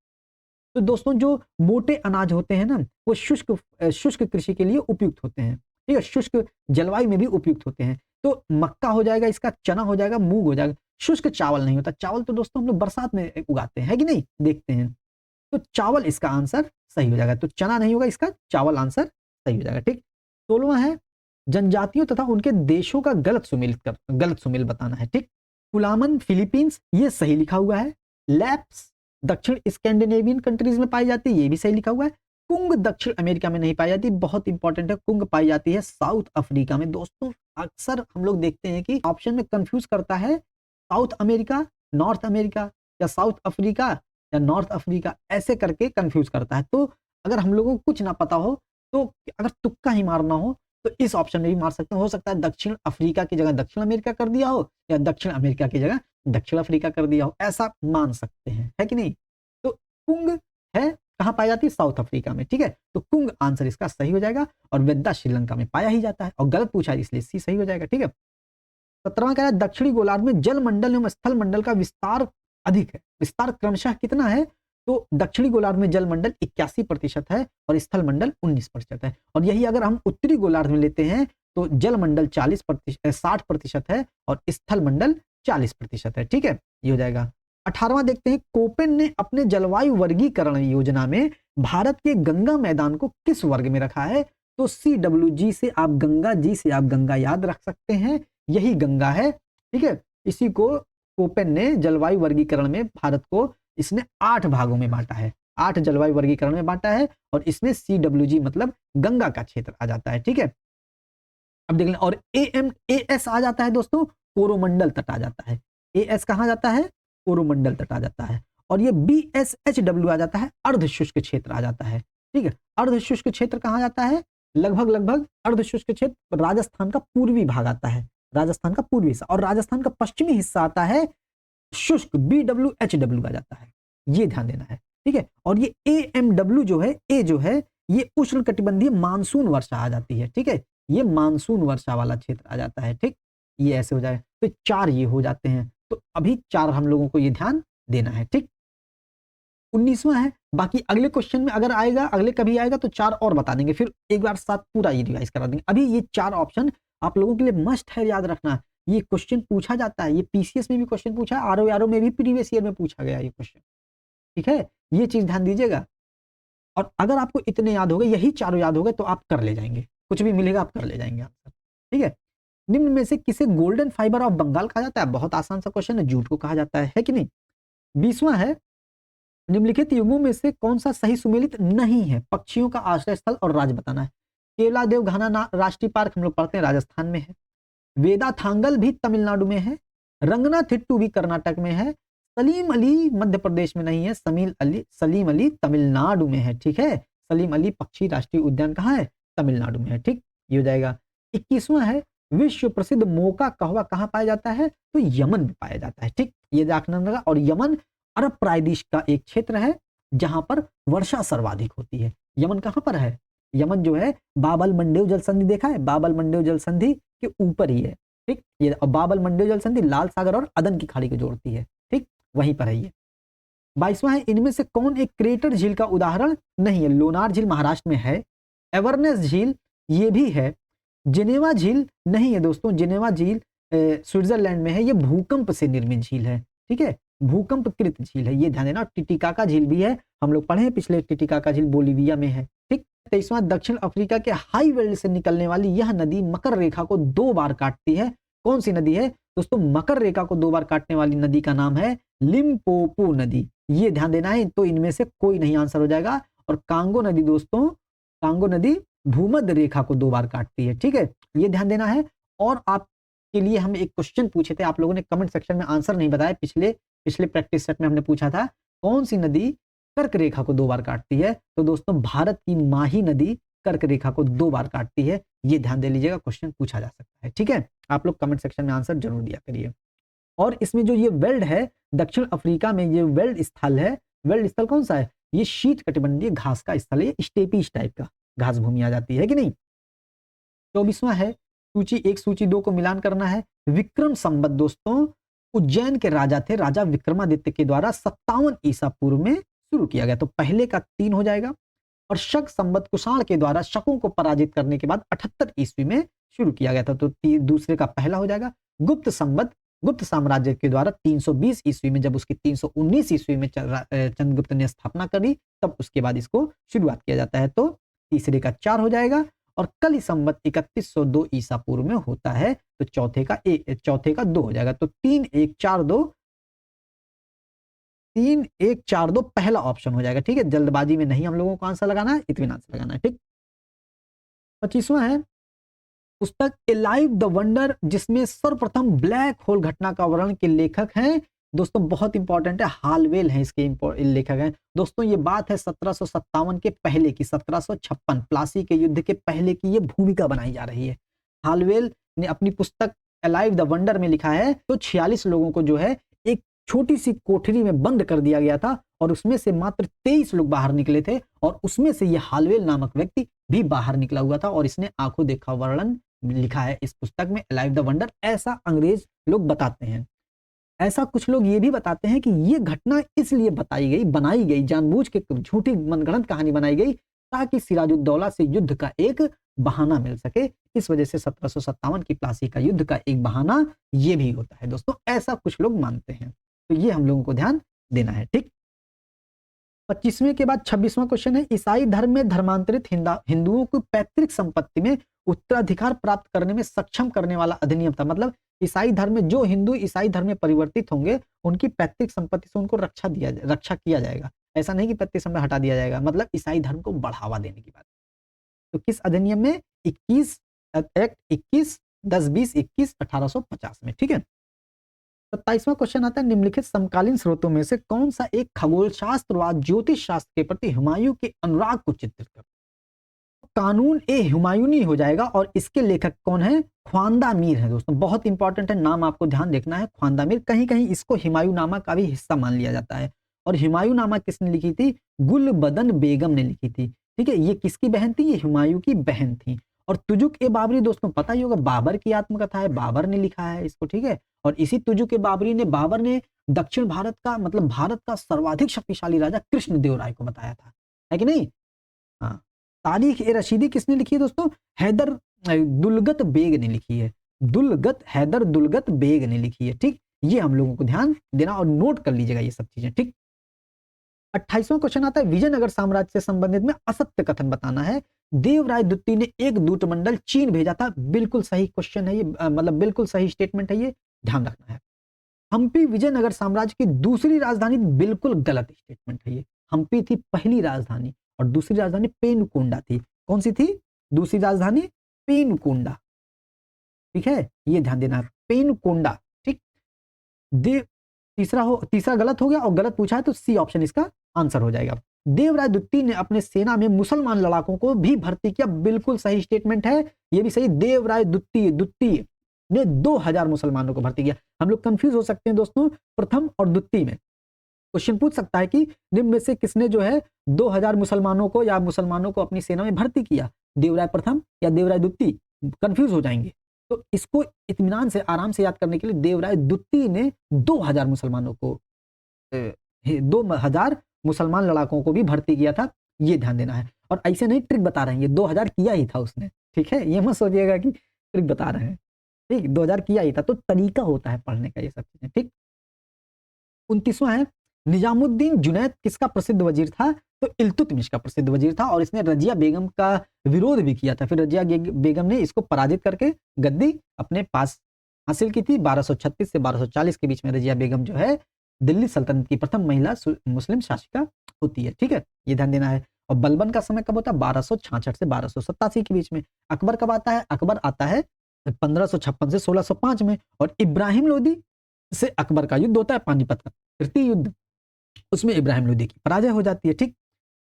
S1: तो दोस्तों जो मोटे अनाज होते हैं ना, वो शुष्क कृषि के लिए उपयुक्त होते हैं। ठीक है, शुष्क जलवायु में भी उपयुक्त होते हैं। तो मक्का हो जाएगा इसका, चना हो जाएगा, मूंग हो जाएगा। शुष्क चावल नहीं होता, चावल तो दोस्तों हम लोग बरसात में उगाते हैं कि नहीं, देखते हैं। तो चावल इसका आंसर सही हो जाएगा, तो चना नहीं होगा इसका, चावल आंसर सही हो जाएगा। ठीक, 16वां है, जनजातियों तथा उनके देशों का गलत सुमेल बताना है। ठीक, कुलामन फिलीपींस, ये सही लिखा हुआ है। लैप्स दक्षिण स्कैंडिनेवियन कंट्रीज में पाई जाती है, ये भी सही लिखा हुआ है। कुंग दक्षिण अमेरिका में नहीं पाई जाती, बहुत इंपॉर्टेंट है। कुंग पाई जाती है साउथ अफ्रीका में। दोस्तों अक्सर हम लोग देखते हैं कि ऑप्शन में कंफ्यूज करता है साउथ अमेरिका, नॉर्थ अमेरिका, या साउथ अफ्रीका या नॉर्थ अफ्रीका, ऐसे करके कंफ्यूज करता है। तो अगर हम लोगों को कुछ ना पता हो, तो अगर तुक्का ही मारना हो तो इस ऑप्शन में भी मार सकते हैं। हो सकता है दक्षिण अफ्रीका की जगह दक्षिण अमेरिका कर दिया हो, या दक्षिण अमेरिका की जगह दक्षिण अफ्रीका कर दिया हो, ऐसा मान सकते हैं, है कि नहीं? तो कुंग है कहां पाई जाती है, साउथ अफ्रीका में। ठीक है, तो कुंग आंसर इसका सही हो जाएगा। और वेद्दा श्रीलंका में पाया ही जाता है, और गलत पूछा है इसलिए सी सही हो जाएगा। ठीक है, 17वां कह रहा है, दक्षिणी गोलार्ध में जल मंडल एवं स्थल मंडल का विस्तार अधिक है। विस्तार क्रमशः कितना है? तो दक्षिणी गोलार्ध में जल मंडल 81% है और स्थल मंडल 19% है। और यही अगर हम उत्तरी गोलार्ध में लेते हैं तो जल मंडल 60% है और स्थल मंडल 40% है। ठीक है, ये हो जाएगा। 18वां देखते हैं, कोपेन ने अपने जलवायु वर्गीकरण योजना में भारत के गंगा मैदान को किस वर्ग में रखा है? तो CWG से आप गंगा, जी से आप गंगा याद रख सकते हैं, यही गंगा है। ठीक है, इसी को कोपेन ने जलवायु वर्गीकरण में भारत को इसने 8 भागों में बांटा है, 8 जलवायु वर्गीकरण में बांटा है, और इसमें CWG मतलब गंगा का क्षेत्र आ जाता है। ठीक है, अब देख लें। और AMAS आ जाता है दोस्तों, कोरोमंडल तट आ जाता है। AS कहाँ जाता है? कोरोमंडल तट आ जाता है। और ये BSHW आ जाता है, अर्ध शुष्क क्षेत्र आ जाता है। ठीक है, अर्ध शुष्क क्षेत्र कहाँ जाता है? लगभग अर्ध शुष्क क्षेत्र राजस्थान का पूर्वी भाग आता है, राजस्थान का पूर्वी हिस्सा, और राजस्थान का पश्चिमी हिस्सा आता है शुष्क, BWHW आ जाता है। ये ध्यान देना है। ठीक है, और ये AMW जो है, ए जो है, ये उष्ण कटिबंधीय मानसून वर्षा आ जाती है। ठीक है, ये मानसून वर्षा वाला क्षेत्र आ जाता है। ठीक, ये ऐसे हो जाए तो 4 ये हो जाते हैं। तो अभी 4 हम लोगों को ये ध्यान देना है। ठीक, 19वां है। बाकी अगले क्वेश्चन में अगर आएगा, अगले कभी आएगा तो 4 और बता देंगे, फिर एक बार साथ पूरा ये रिवाइज करा देंगे। अभी ये 4 ऑप्शन आप लोगों के लिए मस्ट है याद रखना। ये क्वेश्चन पूछा जाता है, ये PCS में भी क्वेश्चन पूछा है, RO में भी प्रीवियस ईयर में पूछा गया ये क्वेश्चन। ठीक है, ये चीज ध्यान दीजिएगा। और अगर आपको इतने याद हो गए, यही चारों याद हो गए, तो आप कर ले जाएंगे, कुछ भी मिलेगा आप कर ले जाएंगे आंसर। ठीक है, निम्न में से किसे गोल्डन फाइबर ऑफ बंगाल कहा जाता है? बहुत आसान सा क्वेश्चन है, जूट को कहा जाता है कि नहीं। 20वां है, निम्नलिखित युगों में से कौन सा सही सुमेलित नहीं है? पक्षियों का आश्रय स्थल और राज्य बताना है। केवलादेव घाना राष्ट्रीय पार्क हम लोग पढ़ते हैं राजस्थान में है, वेदाथांगल भी तमिलनाडु में है, रंगनाथिट्टू भी कर्नाटक में है, सलीम अली मध्य प्रदेश में नहीं है, सलीम अली तमिलनाडु में है। ठीक है, सलीम अली पक्षी राष्ट्रीय उद्यान कहाँ है? तमिलनाडु में है। ठीक, ये हो जाएगा। 21वां है, विश्व प्रसिद्ध मोका कहवा कहाँ पाया जाता है? तो यमन में पाया जाता है। ठीक, ये देखना लगा। और यमन अरब प्रायद्वीप का एक क्षेत्र है जहां पर वर्षा सर्वाधिक होती है। यमन कहां पर है? यमन जो है बाबल मंडेव जल संधि देखा है, बाबल मंडेव जल संधि के ऊपर ही है। ठीक, ये बाबल मंडेव जल संधि लाल सागर और अदन की खाड़ी को जोड़ती है। ठीक, वहीं पर है ये। 22वां है, इनमें से कौन एक क्रेटर झील का उदाहरण नहीं है? लोनार झील महाराष्ट्र में है, एवर्नेस झील ये भी है, जिनेवा झील नहीं है दोस्तों, जिनेवा झील स्विट्जरलैंड में है, ये भूकंप से निर्मित झील है। ठीक है, भूकंप कृत झील है, ये ध्यान देना। टिटिकाका झील भी है, हम लोग पढ़े हैं पिछले, टिटिकाका झील बोलिविया में है। ठीक, 23वां, दक्षिण अफ्रीका के हाई वेल्ड से निकलने वाली यह नदी मकर रेखा को 2 बार काटती है। कौन सी नदी है दोस्तों? मकर रेखा को 2 बार काटने वाली नदी का नाम है लिम्पोपो नदी, ये ध्यान देना है। तो इनमें से कोई नहीं आंसर हो जाएगा। और कांगो नदी दोस्तों, कांगो नदी भूमध्य रेखा को 2 बार काटती है। ठीक है, ये ध्यान देना है। और आपके लिए हम एक क्वेश्चन पूछे थे, आप लोगों ने कमेंट सेक्शन में आंसर नहीं बताया। पिछले प्रैक्टिस सेट में हमने पूछा था कौन सी नदी कर्क रेखा को 2 बार काटती है? तो दोस्तों भारत की माही नदी कर्क रेखा को 2 बार काटती है, ये ध्यान दे लीजिएगा, क्वेश्चन पूछा जा सकता है। ठीक है, आप लोग कमेंट सेक्शन में आंसर जरूर दिया करिए। और इसमें जो ये वेल्ड है, दक्षिण अफ्रीका में ये वेल्ड स्थल है, वेल्ड स्थल कौन सा है? ये शीत कटिबंधीय घास का स्थल है, स्टेपीज टाइप का घास भूमि आ जाती है कि नहीं। 24वां है, सूची 1 सूची 2 को मिलान करना है। विक्रम संवत दोस्तों उज्जैन के राजा थे, राजा विक्रमादित्य के द्वारा 57 ईसा पूर्व में शुरू किया गया, तो पहले का 3 हो जाएगा। और शक संवत कुषाण के द्वारा शकों को पराजित करने के बाद 78 ईस्वी में शुरू किया गया था, तो दूसरे का पहला हो जाएगा। गुप्त संवत गुप्त साम्राज्य के द्वारा 320 ईस्वी में, जब उसकी 319 ईस्वी में चंद्रगुप्त ने स्थापना करी, तब उसके बाद इसको शुरुआत किया जाता है, तो तीसरे का 4 हो जाएगा। और कली संवत 3102 ईसा पूर्व में होता है, तो चौथे का 2 हो जाएगा। तो 3 1 4 2 पहला ऑप्शन हो जाएगा। ठीक है, जल्दबाजी में नहीं हम लोगों को आंसर लगाना है, इत्मीनान से लगाना है। ठीक, 25वां है, पुस्तक ए लाइव द वंडर, जिसमें सर्वप्रथम ब्लैक होल घटना का वर्णन के लेखक हैं दोस्तों, बहुत इंपॉर्टेंट है, हालवेल हैं इसके लेखक हैं दोस्तों। ये बात है 1757 के पहले की, 1756 प्लासी के युद्ध के पहले की ये भूमिका बनाई जा रही है। हालवेल ने अपनी पुस्तक अलाइव द वंडर में लिखा है, तो 46 लोगों को जो है एक छोटी सी कोठरी में बंद कर दिया गया था, और उसमें से मात्र 23 लोग बाहर निकले थे, और उसमें से ये हालवेल नामक व्यक्ति भी बाहर निकला हुआ था, और इसने आंखों देखा वर्णन लिखा है इस पुस्तक में, अलाइव द वंडर, ऐसा अंग्रेज लोग बताते हैं। ऐसा कुछ लोग ये भी बताते हैं कि ये घटना इसलिए बनाई गई जानबूझ के, झूठी मनगढ़ंत कहानी बनाई गई, ताकि सिराजुद्दौला से युद्ध का एक बहाना मिल सके। इस वजह से 1757 की प्लासी का युद्ध का एक बहाना ये भी होता है दोस्तों, ऐसा कुछ लोग मानते हैं, तो ये हम लोगों को ध्यान देना है। ठीक, 25वें के बाद 26वां क्वेश्चन है, ईसाई धर्म में धर्मांतरित हिंदुओं को पैतृक संपत्ति में उत्तराधिकार प्राप्त करने में सक्षम करने वाला अधिनियम था। मतलब ईसाई धर्म में जो हिंदू ईसाई धर्म में परिवर्तित होंगे, उनकी पैतृक संपत्ति से उनको रक्षा किया जाएगा। ऐसा नहीं कि पैतृक संपत्ति हटा दिया जाएगा, मतलब ईसाई धर्म को बढ़ावा देने की बात। तो किस अधिनियम में? 21 एक्ट 21 10, 20, 21, 1850 में, ठीक है। 27वां क्वेश्चन आता है, निम्नलिखित समकालीन स्रोतों में से कौन सा एक खगोल शास्त्र व ज्योतिष शास्त्र के प्रति हुमायूं के अनुराग को चित्रित करता है? कानून ए हुमायूनी हो जाएगा, और इसके लेखक कौन है? ख्वांदा मीर है दोस्तों, बहुत इंपॉर्टेंट है, नाम आपको ध्यान देखना है, ख्वांदा मीर। कहीं कहीं इसको हुमायूंनामा का भी हिस्सा मान लिया जाता है। और हुमायूंनामा किसने लिखी थी? गुलबदन बेगम ने लिखी थी, ठीक है। ये किसकी बहन थी? ये हुमायूं की बहन थी। और तुजुक ए बाबरी दोस्तों पता ही होगा, बाबर की आत्मकथा है, बाबर ने लिखा है इसको, ठीक है। और इसी तुजुक ए बाबरी ने, बाबर ने दक्षिण भारत का मतलब भारत का सर्वाधिक शक्तिशाली राजा कृष्णदेव राय को बताया था, है कि नहीं? हाँ। तारीख ए रशीदी किसने लिखी है दोस्तों? हैदर दुलगत बेग ने लिखी है। हैदर दुलगत बेग ने लिखी है, ठीक। ये हम लोगों को ध्यान देना और नोट कर लीजिएगा ये सब चीजें, ठीक। 28वां क्वेश्चन आता है, विजयनगर साम्राज्य से संबंधित में असत्य कथन बताना है। देवराय द्वितीय ने एक दूत मंडल चीन भेजा था। बिल्कुल सही क्वेश्चन है ये, मतलब बिल्कुल सही स्टेटमेंट है ये, ध्यान रखना है। हम्पी विजयनगर साम्राज्य की दूसरी राजधानी, बिल्कुल गलत स्टेटमेंट है ये। हम्पी थी पहली राजधानी और दूसरी राजधानी पेनुकोंडा थी। कौन सी थी दूसरी राजधानी? पेनुकोंडा, ठीक है, ये ध्यान देना है, पेनुकोंडा, ठीक। तीसरा गलत हो गया, और गलत पूछा है तो सी ऑप्शन इसका आंसर हो जाएगा। देवराय द्वितीय ने अपने सेना में मुसलमान लड़ाकों को भी भर्ती किया। बिल्कुल सही स्टेटमेंट है, ये भी सही। देवराय द्वितीय ने 2000 मुसलमानों को भर्ती किया। हम लोग कंफ्यूज हो सकते हैं दोस्तों प्रथम और द्वितीय में। क्वेश्चन पूछ सकता है कि निम्न में से किसने जो है 2000 मुसलमानों को या मुसलमानों को अपनी सेना में भर्ती किया, देवराय प्रथम या देवराय द्वितीय? कंफ्यूज हो जाएंगे। तो इसको इत्मीनान से आराम से याद करने के लिए देवराय द्वितीय ने 2000 मुसलमानों को 2000 मुसलमान लड़ाकों को भी भर्ती किया था, ये ध्यान देना है। और ऐसे नहीं ट्रिक बता रहे हैं, ये 2000 किया ही था उसने, ठीक है। ये मत सोचिएगा कि ट्रिक बता रहे हैं, ठीक। 2000 किया ही था, तो तरीका होता है पढ़ने का, ये सब चीजें, ठीक। 29वां है, निजामुद्दीन जुनैद किसका प्रसिद्ध वजीर था? तो इल्तुतमिश का प्रसिद्ध वजीर था, और इसने रजिया बेगम का विरोध भी किया था। फिर रजिया बेगम ने इसको पराजित करके गद्दी अपने पास हासिल की थी। 1236 से 1240 के बीच में रजिया बेगम जो है दिल्ली सल्तनत की प्रथम महिला मुस्लिम शासिका होती है, ठीक है, ये ध्यान देना है। और बलबन का समय कब होता है? 1266 से 1287 के बीच में। अकबर कब आता है? अकबर आता है 1556 से 1605 में। और इब्राहिम लोदी से अकबर का युद्ध होता है, पानीपत का तृतीय युद्ध, उसमें इब्राहिम लोदी की पराजय हो जाती है, ठीक।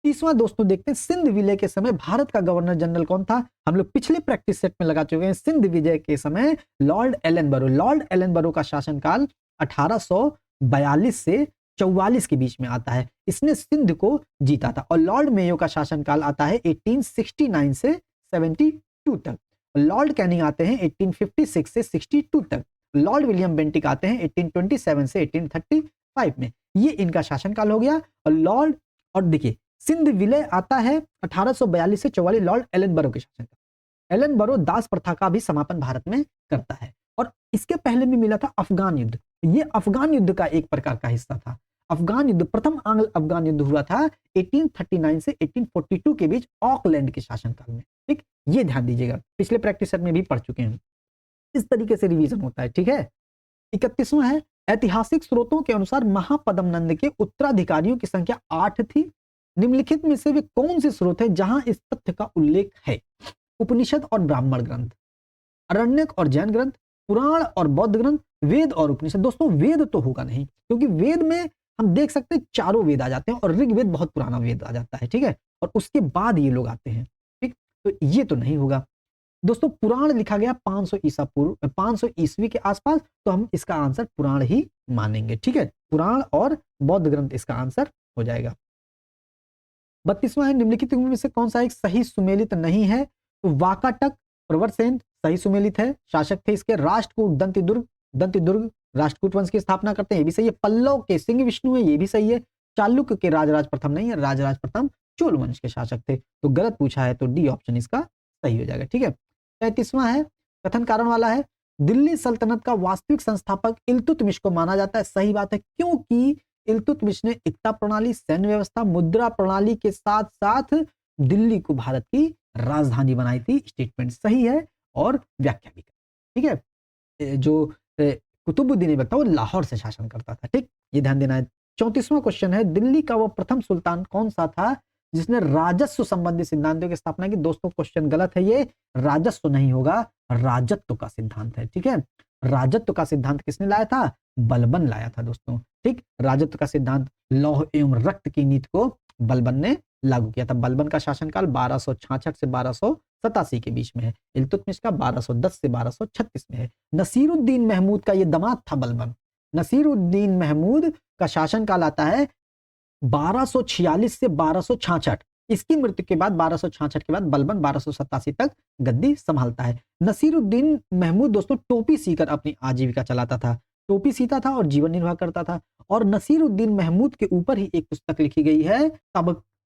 S1: 30वां दोस्तों देखते हैं, सिंध विलय के समय भारत का गवर्नर जनरल कौन था? हम लोग पिछले प्रैक्टिस सेट में लगा चुके हैं। सिंध विजय के समय लॉर्ड एलन बरो का शासनकाल 1842 से 44 के बीच में आता है। इसने सिंध को जीता था। और लॉर्ड मेयो का शासनकाल आता है 1869 से 72 तक। लॉर्ड कैनिंग आते हैं 1856 से 62 तक। लॉर्ड विलियम बेंटिक आते हैं 1827 से 1835 में। ये इनका शासनकाल हो गया। और देखिए, सिंध विलय आता है 1842 से 44, लॉर्ड एलन बरो के शासनकाल। एलन बरो दास प्रथा का भी समापन भारत में करता है। और इसके पहले भी मिला था अफगान युद्ध। ये अफगान युद्ध का एक प्रकार का हिस्सा था। अफगान युद्ध, प्रथम आंग्ल अफगान युद्ध हुआ था 1839 से 1842 के बीच ऑकलैंड के शासनकाल में, ठीक। ये ध्यान दीजिएगा, पिछले प्रैक्टिस सेट में भी पढ़ चुके हैं। इस तरीके से रिवीजन होता है, ठीक है। 31वां है, ऐतिहासिक स्रोतों के अनुसार महापद्म नंद के उत्तराधिकारियों की संख्या 8 थी। निम्नलिखित में से वे कौन से स्रोत है जहां इस तथ्य का उल्लेख है? उपनिषद और ब्राह्मण ग्रंथ, अरण्यक और जैन ग्रंथ, पुराण और बौद्ध ग्रंथ, वेद और उपनिषद। दोस्तों वेद तो होगा नहीं, क्योंकि वेद में हम देख सकते हैं चारों वेद आ जाते हैं, और ऋग्वेद बहुत पुराना वेद आ जाता है, ठीक है। और उसके बाद ये लोग आते हैं, ठीक। तो ये तो नहीं होगा दोस्तों। पुराण लिखा गया 500 ईसा पूर्व, 500 ईस्वी के आसपास, तो हम इसका आंसर पुराण ही मानेंगे, ठीक है। पुराण और बौद्ध ग्रंथ इसका आंसर हो जाएगा। 32वां है, निम्नलिखित में से कौन सा एक सही सुमेलित नहीं है? तो वाकाटक प्रवरसेन सही सुमेलित है, शासक थे इसके। राष्ट्रकूट दंतिदुर्ग राष्ट्रकूट वंश की स्थापना करते हैं, ये भी सही है। पल्लव के सिंह विष्णु है, ये भी सही है। चालुक्य के राजराज प्रथम नहीं है, राजराज प्रथम चोल वंश के शासक थे। तो गलत पूछा है, तो डी ऑप्शन इसका सही हो जाएगा, ठीक है। 33वां है, कथन कारण वाला है, दिल्ली सल्तनत का वास्तविक संस्थापक इल्तुतमिश को माना जाता है। सही बात है, क्योंकि इल्तुतमिश ने इक्ता प्रणाली, सैन्य व्यवस्था, मुद्रा प्रणाली के साथ साथ दिल्ली को भारत की राजधानी बनाई थी। स्टेटमेंट सही है और व्याख्या भी, ठीक है। जो कुतुबुद्दीन ऐबक था वो लाहौर से शासन करता था, ठीक, ये ध्यान देना है। 34वां क्वेश्चन है, दिल्ली का वो प्रथम सुल्तान कौन सा था जिसने राजस्व संबंधी सिद्धांतों की स्थापना की। दोस्तों क्वेश्चन गलत है, ये राजस्व नहीं होगा, राजत्व का सिद्धांत है। ठीक है, राजत्व का सिद्धांत किसने लाया था? बलबन लाया था दोस्तों। ठीक, राजत्व का सिद्धांत लौह एवं रक्त की नीति को बलबन ने लागू किया था। बलबन का शासनकाल 1266 से 1287 के बीच में है। इल्तुतमिश का 1210 से 1236 में है। नसीरुद्दीन महमूद का ये दामाद था बलबन। नसीरुद्दीन महमूद का शासनकाल आता है 1246 से 1266। इसकी मृत्यु के बाद 1266 के बाद बलबन 1287 तक गद्दी संभालता है। नसीरुद्दीन महमूद दोस्तों टोपी सीकर अपनी आजीविका चलाता था, टोपी सीता था और जीवन निर्वाह करता था। और नसीरुद्दीन महमूद के ऊपर ही एक पुस्तक लिखी गई है,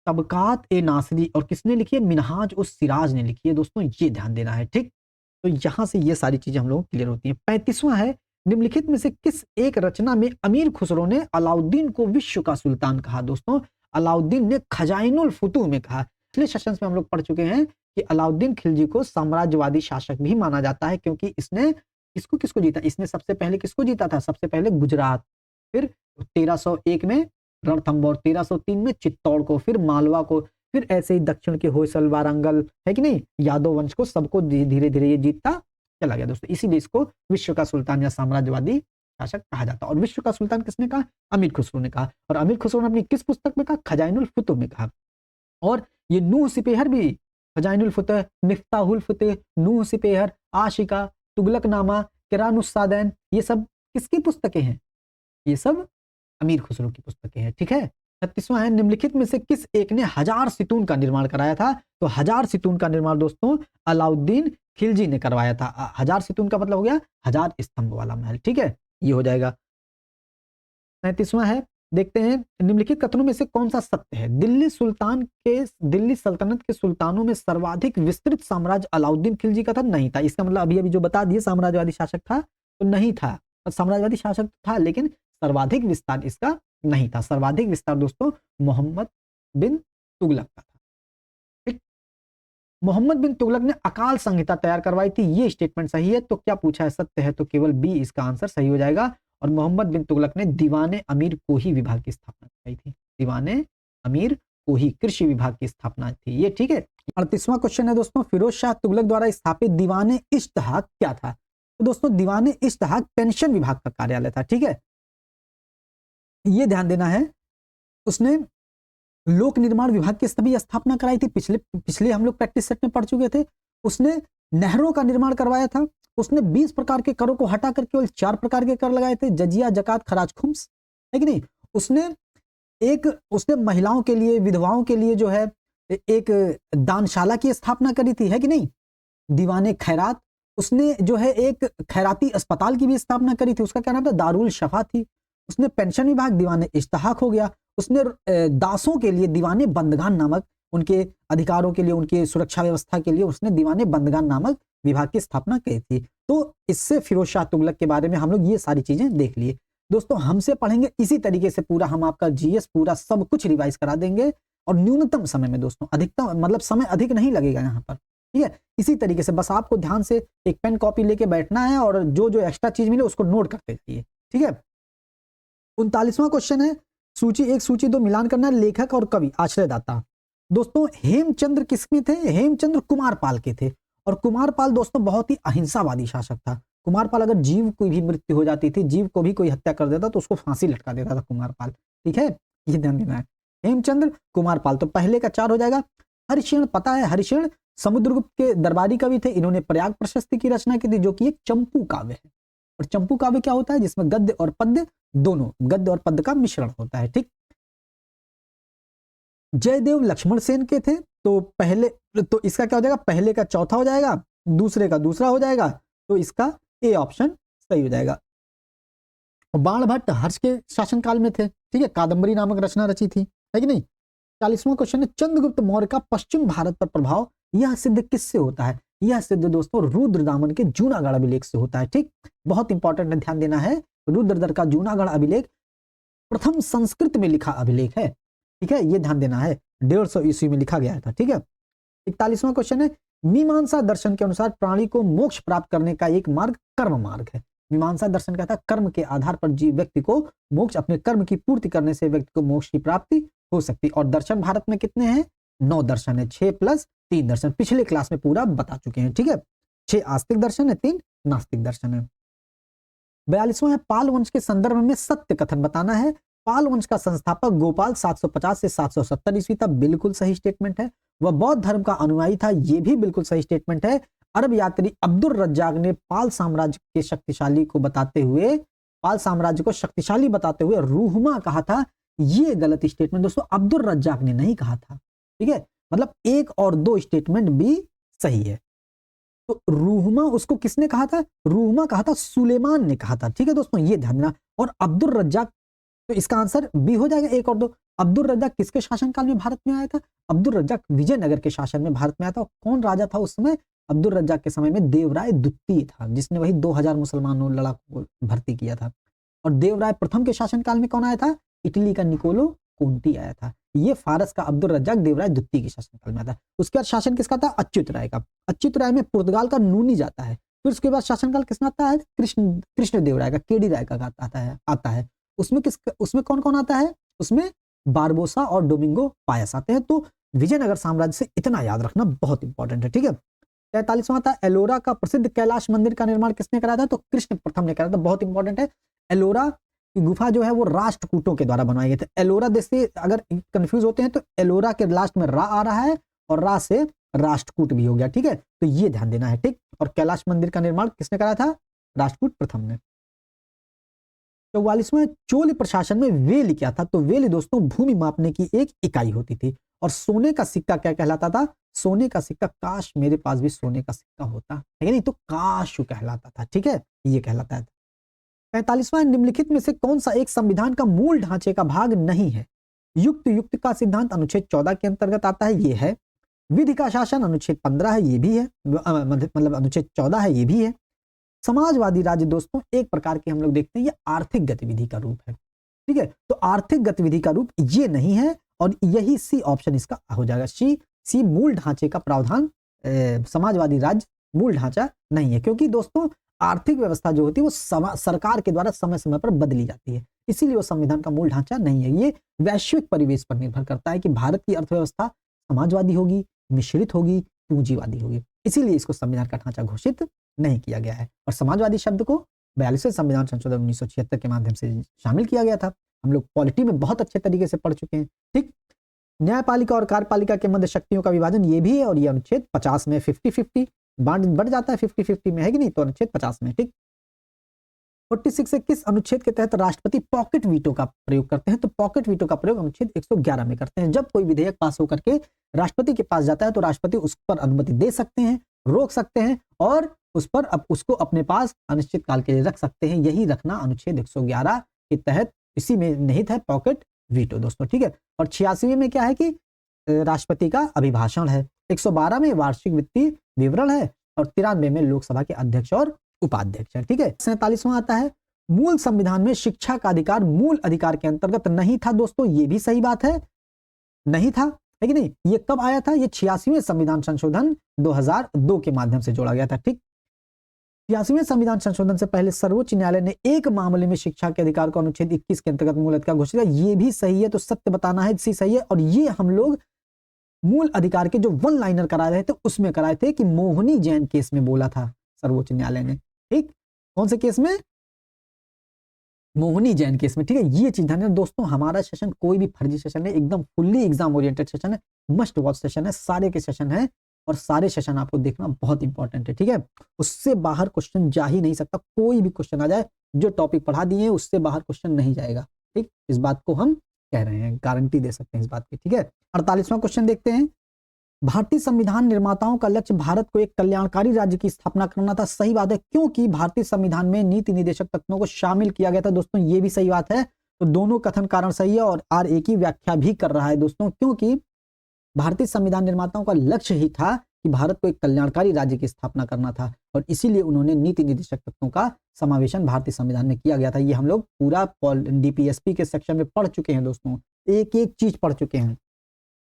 S1: तबकात ए नासरी, और किसने लिखी है? मिनहाज उस सिराज ने लिखी है। दोस्तों ये ध्यान देना है। ठीक, तो यहां से ये सारी चीजें हम लोग क्लियर होती हैं। 35वां है, निम्नलिखित में से किस एक रचना में अमीर खुसरो ने अलाउद्दीन को विश्व का सुल्तान कहा? दोस्तों अलाउद्दीन ने खजाइनुल फुतूह में कहा। पिछले सेशंस में हम लोग पढ़ चुके हैं कि अलाउद्दीन खिलजी को साम्राज्यवादी शासक भी माना जाता है, क्योंकि इसने किसको किसको जीता? इसने सबसे पहले किसको जीता था? सबसे पहले गुजरात, फिर 1301 में रणथंबोर, 1303 में चित्तौड़ को, फिर मालवा को, फिर ऐसे ही दक्षिण के होयसल, वारंगल है कि नहीं, यादव वंश को, सबको धीरे धीरे ये जीतता चला गया दोस्तों। इसीलिए इसको विश्व का सुल्तान या साम्राज्यवादी शासक कहा जाता है। और विश्व का सुल्तान किसने कहा? अमीर खुसरो ने कहा। और अमीर खुसरो ने अपनी किस पुस्तक में कहा? खजाइनुल फुतूह में कहा। और ये नूह सिपेहर भी, खजाइनुल फुतूह, मिफ्ताहुल फतेह, नूह सिपेहर, आशिका, तुगलकनामा, किरानुस्सादैन, ये सब किसकी पुस्तकें हैं? ये सब अमीर खुसरो की पुस्तकें हैं। ठीक है, 36वां है, निम्नलिखित में से किस एक ने 1000 सितून का निर्माण कराया था? तो 1000 सितून का निर्माण दोस्तों अलाउद्दीन खिलजी ने करवाया था। 1000 सितून का मतलब हो गया 1000 स्तंभ वाला महल। ठीक है, ये हो जाएगा। 37वां है, देखते हैं, निम्नलिखित कथनों में से कौन सा सत्य है? दिल्ली सल्तनत के सुल्तानों में सर्वाधिक विस्तृत साम्राज्य अलाउद्दीन खिलजी का था? नहीं था। इसका मतलब अभी अभी जो बता दिए साम्राज्यवादी शासक था तो नहीं था, साम्राज्यवादी शासक था लेकिन सर्वाधिक विस्तार इसका नहीं था। सर्वाधिक विस्तार दोस्तों मोहम्मद बिन तुगलक का था। ठीक, मोहम्मद बिन तुगलक ने अकाल संहिता तैयार करवाई थी, ये स्टेटमेंट सही है। तो क्या पूछा है? सत्य है, तो केवल बी इसका आंसर सही हो जाएगा। और मोहम्मद बिन तुगलक ने दीवाने अमीर कोही विभाग की स्थापना कराई थी। दीवाने अमीर कोही कृषि विभाग की स्थापना थी ये। ठीक है, 38वां क्वेश्चन है दोस्तों, फिरोज शाह तुगलक द्वारा स्थापित दीवाने इश्तहाक क्या था? तो दोस्तों दीवाने इश्तहाक पेंशन विभाग का कार्यालय था। ठीक है, ये ध्यान देना है। उसने लोक निर्माण विभाग की सभी स्थापना कराई थी, पिछले हम लोग प्रैक्टिस सेट में पढ़ चुके थे। उसने नहरों का निर्माण करवाया था। उसने 20 प्रकार के करों को हटा कर केवल 4 प्रकार के कर लगाए थे, जजिया, जकात, खराज, खुम्स, है कि नहीं। उसने महिलाओं के लिए, विधवाओं के लिए जो है एक दानशाला की स्थापना करी थी, है कि नहीं। दीवाने खैरात, उसने जो है एक खैराती अस्पताल की भी स्थापना करी थी, उसका क्या नाम था? दारुल शफा थी। उसने पेंशन विभाग दीवाने इश्तहाक हो गया। उसने दासों के लिए दीवाने बंदगान नामक, उनके अधिकारों के लिए, उनकी सुरक्षा व्यवस्था के लिए उसने दीवाने बंदगान नामक विभाग की स्थापना की थी। तो इससे फिरोज शाह तुगलक के बारे में हम लोग ये सारी चीजें देख लिए। दोस्तों हमसे पढ़ेंगे इसी तरीके से पूरा, हम आपका जीएस पूरा सब कुछ रिवाइज करा देंगे और न्यूनतम समय में दोस्तों, अधिकतम मतलब समय अधिक नहीं लगेगा यहाँ पर। ठीक है, इसी तरीके से बस आपको ध्यान से एक पेन कॉपी लेके बैठना है और जो जो एक्स्ट्रा चीज मिले उसको नोट करते जाइए। ठीक है, 39वां क्वेश्चन है, सूची 1 सूची 2 मिलान करना है, लेखक और कवि, आश्रयदाता। दोस्तों हेमचंद्र किसमें थे? हेमचंद्र कुमारपाल के थे। और कुमारपाल दोस्तों बहुत ही अहिंसावादी शासक था। कुमारपाल अगर जीव की भी मृत्यु हो जाती थी, जीव को भी कोई हत्या कर देता तो उसको फांसी लटका देता था कुमारपाल। ठीक है, ये ध्यान देना है। हेमचंद्र कुमारपाल, तो पहले का 4 हो जाएगा। हरिशेन, पता है हरिशेन समुद्रगुप्त के दरबारी कवि थे। इन्होंने प्रयाग प्रशस्ति की रचना की थी जो कि एक चंपू काव्य है। और चंपू काव्य क्या होता है? जिसमें गद्य और पद्य दोनों, गद्य और पद्य का मिश्रण होता है। ठीक, जयदेव लक्ष्मण सेन के थे। तो पहले, तो इसका क्या हो जाएगा? पहले का चौथा हो जाएगा, दूसरे का दूसरा हो जाएगा, तो इसका ए ऑप्शन सही हो जाएगा। बाण भट्ट हर्ष के शासनकाल में थे। ठीक है, कादंबरी नामक रचना रची थी, है कि नहीं। 40वां क्वेश्चन है, चंद्रगुप्त मौर्य का पश्चिम भारत पर प्रभाव यह सिद्ध किससे होता है? यह सिद्ध दोस्तों रुद्रदामन के जूनागढ़ अभिलेख से होता है। ठीक, बहुत इंपॉर्टेंट ध्यान देना है। रुद्रदर का जूनागढ़ अभिलेख प्रथम संस्कृत में लिखा अभिलेख है। ठीक है, ये ध्यान देना है, 150 ईस्वी में लिखा गया था। ठीक है, 41वां क्वेश्चन है, मीमांसा दर्शन के अनुसार प्राणी को मोक्ष प्राप्त करने का एक मार्ग कर्म मार्ग है। मीमांसा दर्शन कहता है कर्म के आधार पर जीव व्यक्ति को मोक्ष, अपने कर्म की पूर्ति करने से व्यक्ति को मोक्ष की प्राप्ति हो सकती। और दर्शन भारत में कितने हैं? 9 दर्शन है, 6 + 3 दर्शन, पिछले क्लास में पूरा बता चुके हैं, ठीक है। 6 आस्तिक दर्शन है, 3 नास्तिक दर्शन है। 42वां है पाल वंश के संदर्भ में सत्य कथन बताना है। पाल वंश का संस्थापक गोपाल 750 से 770 ईस्वी था, बिल्कुल सही स्टेटमेंट है। वह बौद्ध धर्म का अनुयायी था, यह भी बिल्कुल सही स्टेटमेंट है। अरब यात्री अब्दुल रज्जाक ने पाल साम्राज्य के शक्तिशाली को बताते हुए, पाल साम्राज्य को शक्तिशाली बताते हुए रूहमा कहा था, यह गलत स्टेटमेंट दोस्तों, अब्दुल रज्जाक ने नहीं कहा था, ठीक है। मतलब 1 और 2 स्टेटमेंट भी सही है। तो रूहमा उसको किसने कहा था? रूहमा कहा था सुलेमान ने कहा था, ठीक है दोस्तों, ये ध्यान देना। और अब्दुल रज्जाक, तो इसका आंसर बी हो जाएगा, 1 और 2। अब्दुल रज्जाक किसके शासनकाल में भारत में आया था? अब्दुल रज्जाक विजयनगर के शासन में भारत में आया था। कौन राजा था उस समय? अब्दुल रज्जाक के समय में देवराय द्वितीय था, जिसने वही 2000 मुसलमानों लड़ाकों को भर्ती किया था। और देवराय प्रथम के शासनकाल में कौन आया था? इटली का निकोलो कोंटी आया था। ये फारस का अब्दुल रज्जाक देवराय द्वितीय के शासनकाल में आया था। उसके बाद शासन किसका था? अच्युत राय का। अच्युत राय में पुर्तगाल का नूनी जाता है। फिर उसके बाद शासनकाल किसका आता है? कृष्ण देव राय का, केडी राय का आता है। उसमें कौन कौन आता है? उसमें बारबोसा और डोमिंगो पायस आते हैं। तो विजयनगर साम्राज्य से इतना याद रखना बहुत इंपॉर्टेंट है, ठीक है। 43वां आता है एलोरा का प्रसिद्ध कैलाश मंदिर का निर्माण किसने कराया था? तो कृष्ण प्रथम ने कराया था, बहुत इंपॉर्टेंट है। एलोरा की गुफा जो है वो राष्ट्रकूटों के द्वारा बनवाई गई थी। एलोरा जैसे अगर कंफ्यूज होते हैं तो एलोरा के लास्ट में रा आ रहा है और रा से राष्ट्रकूट भी हो गया, ठीक है। तो ये ध्यान देना है, ठीक। और कैलाश मंदिर का निर्माण किसने कराया था? राष्ट्रकूट प्रथम ने। 44वें चोल प्रशासन में वेली क्या था? तो वेली दोस्तों भूमि मापने की एक इकाई होती थी। और सोने का सिक्का क्या कहलाता था? सोने का सिक्का, काश मेरे पास भी सोने का सिक्का होता है, नहीं तो काशु कहलाता था, ठीक है, ये कहलाता है। 45वां निम्नलिखित में से कौन सा एक संविधान का मूल ढांचे का भाग नहीं है? युक्त का सिद्धांत अनुच्छेद 14 के अंतर्गत आता है, ये है। विधि का शासन अनुच्छेद 15 है, ये भी है, मतलब अनुच्छेद 14 है, ये भी है। समाजवादी राज्य दोस्तों एक प्रकार के हम लोग देखते हैं ये आर्थिक गतिविधि का रूप है, ठीक है। तो आर्थिक गतिविधि का रूप ये नहीं है और यही सी ऑप्शन इसका हो जाएगा। सी मूल ढांचे का प्रावधान, समाजवादी राज्य मूल ढांचा नहीं है, क्योंकि दोस्तों आर्थिक व्यवस्था जो होती है वो सरकार के द्वारा समय समय पर बदली जाती है, इसीलिए वो संविधान का मूल ढांचा नहीं है। ये वैश्विक परिवेश पर निर्भर करता है कि भारत की अर्थव्यवस्था समाजवादी होगी, मिश्रित होगी, पूंजीवादी होगी, इसीलिए इसको संविधान का ढांचा घोषित नहीं किया गया है। और समाजवादी शब्द को 42वें संविधान संशोधन 1976 के माध्यम से शामिल किया गया था। हम लोग पॉलिटी में बहुत अच्छे तरीके से पढ़ चुके हैं, ठीक। न्यायपालिका और कार्यपालिका के मध्य शक्तियों का विभाजन ये भी है, और ये अनुच्छेद 50 में 50-50 बढ़ जाता है, 50-50 में है कि नहीं, तो अनुच्छेद 50 में, ठीक। 46 से किस अनुच्छेद के तहत राष्ट्रपति पॉकेट वीटो का प्रयोग करते हैं? तो पॉकेट वीटो का प्रयोग अनुच्छेद 111 में करते हैं। जब कोई विधेयक पास होकर के राष्ट्रपति के पास जाता है तो राष्ट्रपति उस पर अनुमति दे सकते हैं, रोक सकते हैं और उस पर उसको अपने पास अनिश्चित काल के लिए रख सकते हैं। यही रखना अनुच्छेद 111 के तहत इसी में निहित है पॉकेट वीटो दोस्तों, ठीक है। और 86वें में क्या है कि राष्ट्रपति का अभिभाषण है। 112 में वार्षिक वित्तीय विवरण है और 93 में लोकसभा के अध्यक्ष और उपाध्यक्ष है, ठीक है। 47वां आता है मूल संविधान में शिक्षा का अधिकार मूल अधिकार के अंतर्गत नहीं था दोस्तों, ये भी सही बात है, नहीं था, है कि नहीं। ये कब आया था? ये 86वें संविधान संशोधन 2002 के माध्यम से जोड़ा गया था, ठीक। 86वें संविधान संशोधन से पहले सर्वोच्च न्यायालय ने एक मामले में शिक्षा के अधिकार को अनुच्छेद 21 के अंतर्गत मूल अधिकार घोषित किया, ये भी सही है। तो सत्य बताना है, सही है। और ये हम लोग मूल अधिकार के जो वन लाइनर करा रहे थे उसमें कराए थे कि मोहनी जैन केस में बोला था सर्वोच्च न्यायालय ने, ठीक। कौन से केस में? मोहनी जैन केस में, ठीक है। ये चीज ध्यान दोस्तों, हमारा सेशन कोई भी फर्जी सेशन है, एकदम फुल्ली एग्जाम ओरिएंटेड सेशन है, मस्ट वॉच सेशन है, सारे के सेशन है और सारे सेशन आपको देखना बहुत इंपॉर्टेंट है, ठीक है। उससे बाहर क्वेश्चन जा ही नहीं सकता, कोई भी क्वेश्चन आ जाए, जो टॉपिक पढ़ा दिए उससे बाहर क्वेश्चन नहीं जाएगा, ठीक। इस बात को हम कह रहे हैं, गारंटी दे सकते हैं इस बात की, ठीक है। 48वां क्वेश्चन देखते हैं। भारतीय संविधान निर्माताओं का लक्ष्य भारत को एक कल्याणकारी राज्य की स्थापना करना था। सही बात है, क्योंकि भारतीय संविधान में नीति निर्देशक तत्वों को शामिल किया गया था दोस्तों, ये भी सही बात है। तो दोनों कथन कारण सही है और आर एक ही व्याख्या भी कर रहा है दोस्तों, क्योंकि भारतीय संविधान निर्माताओं का लक्ष्य ही था कि भारत को एक कल्याणकारी राज्य की स्थापना करना था और इसीलिए उन्होंने नीति निर्देशक तत्वों का समावेशन भारतीय संविधान में किया गया था। ये हम लोग पूरा डीपीएसपी के सेक्शन में पढ़ चुके हैं दोस्तों, एक एक चीज पढ़ चुके हैं।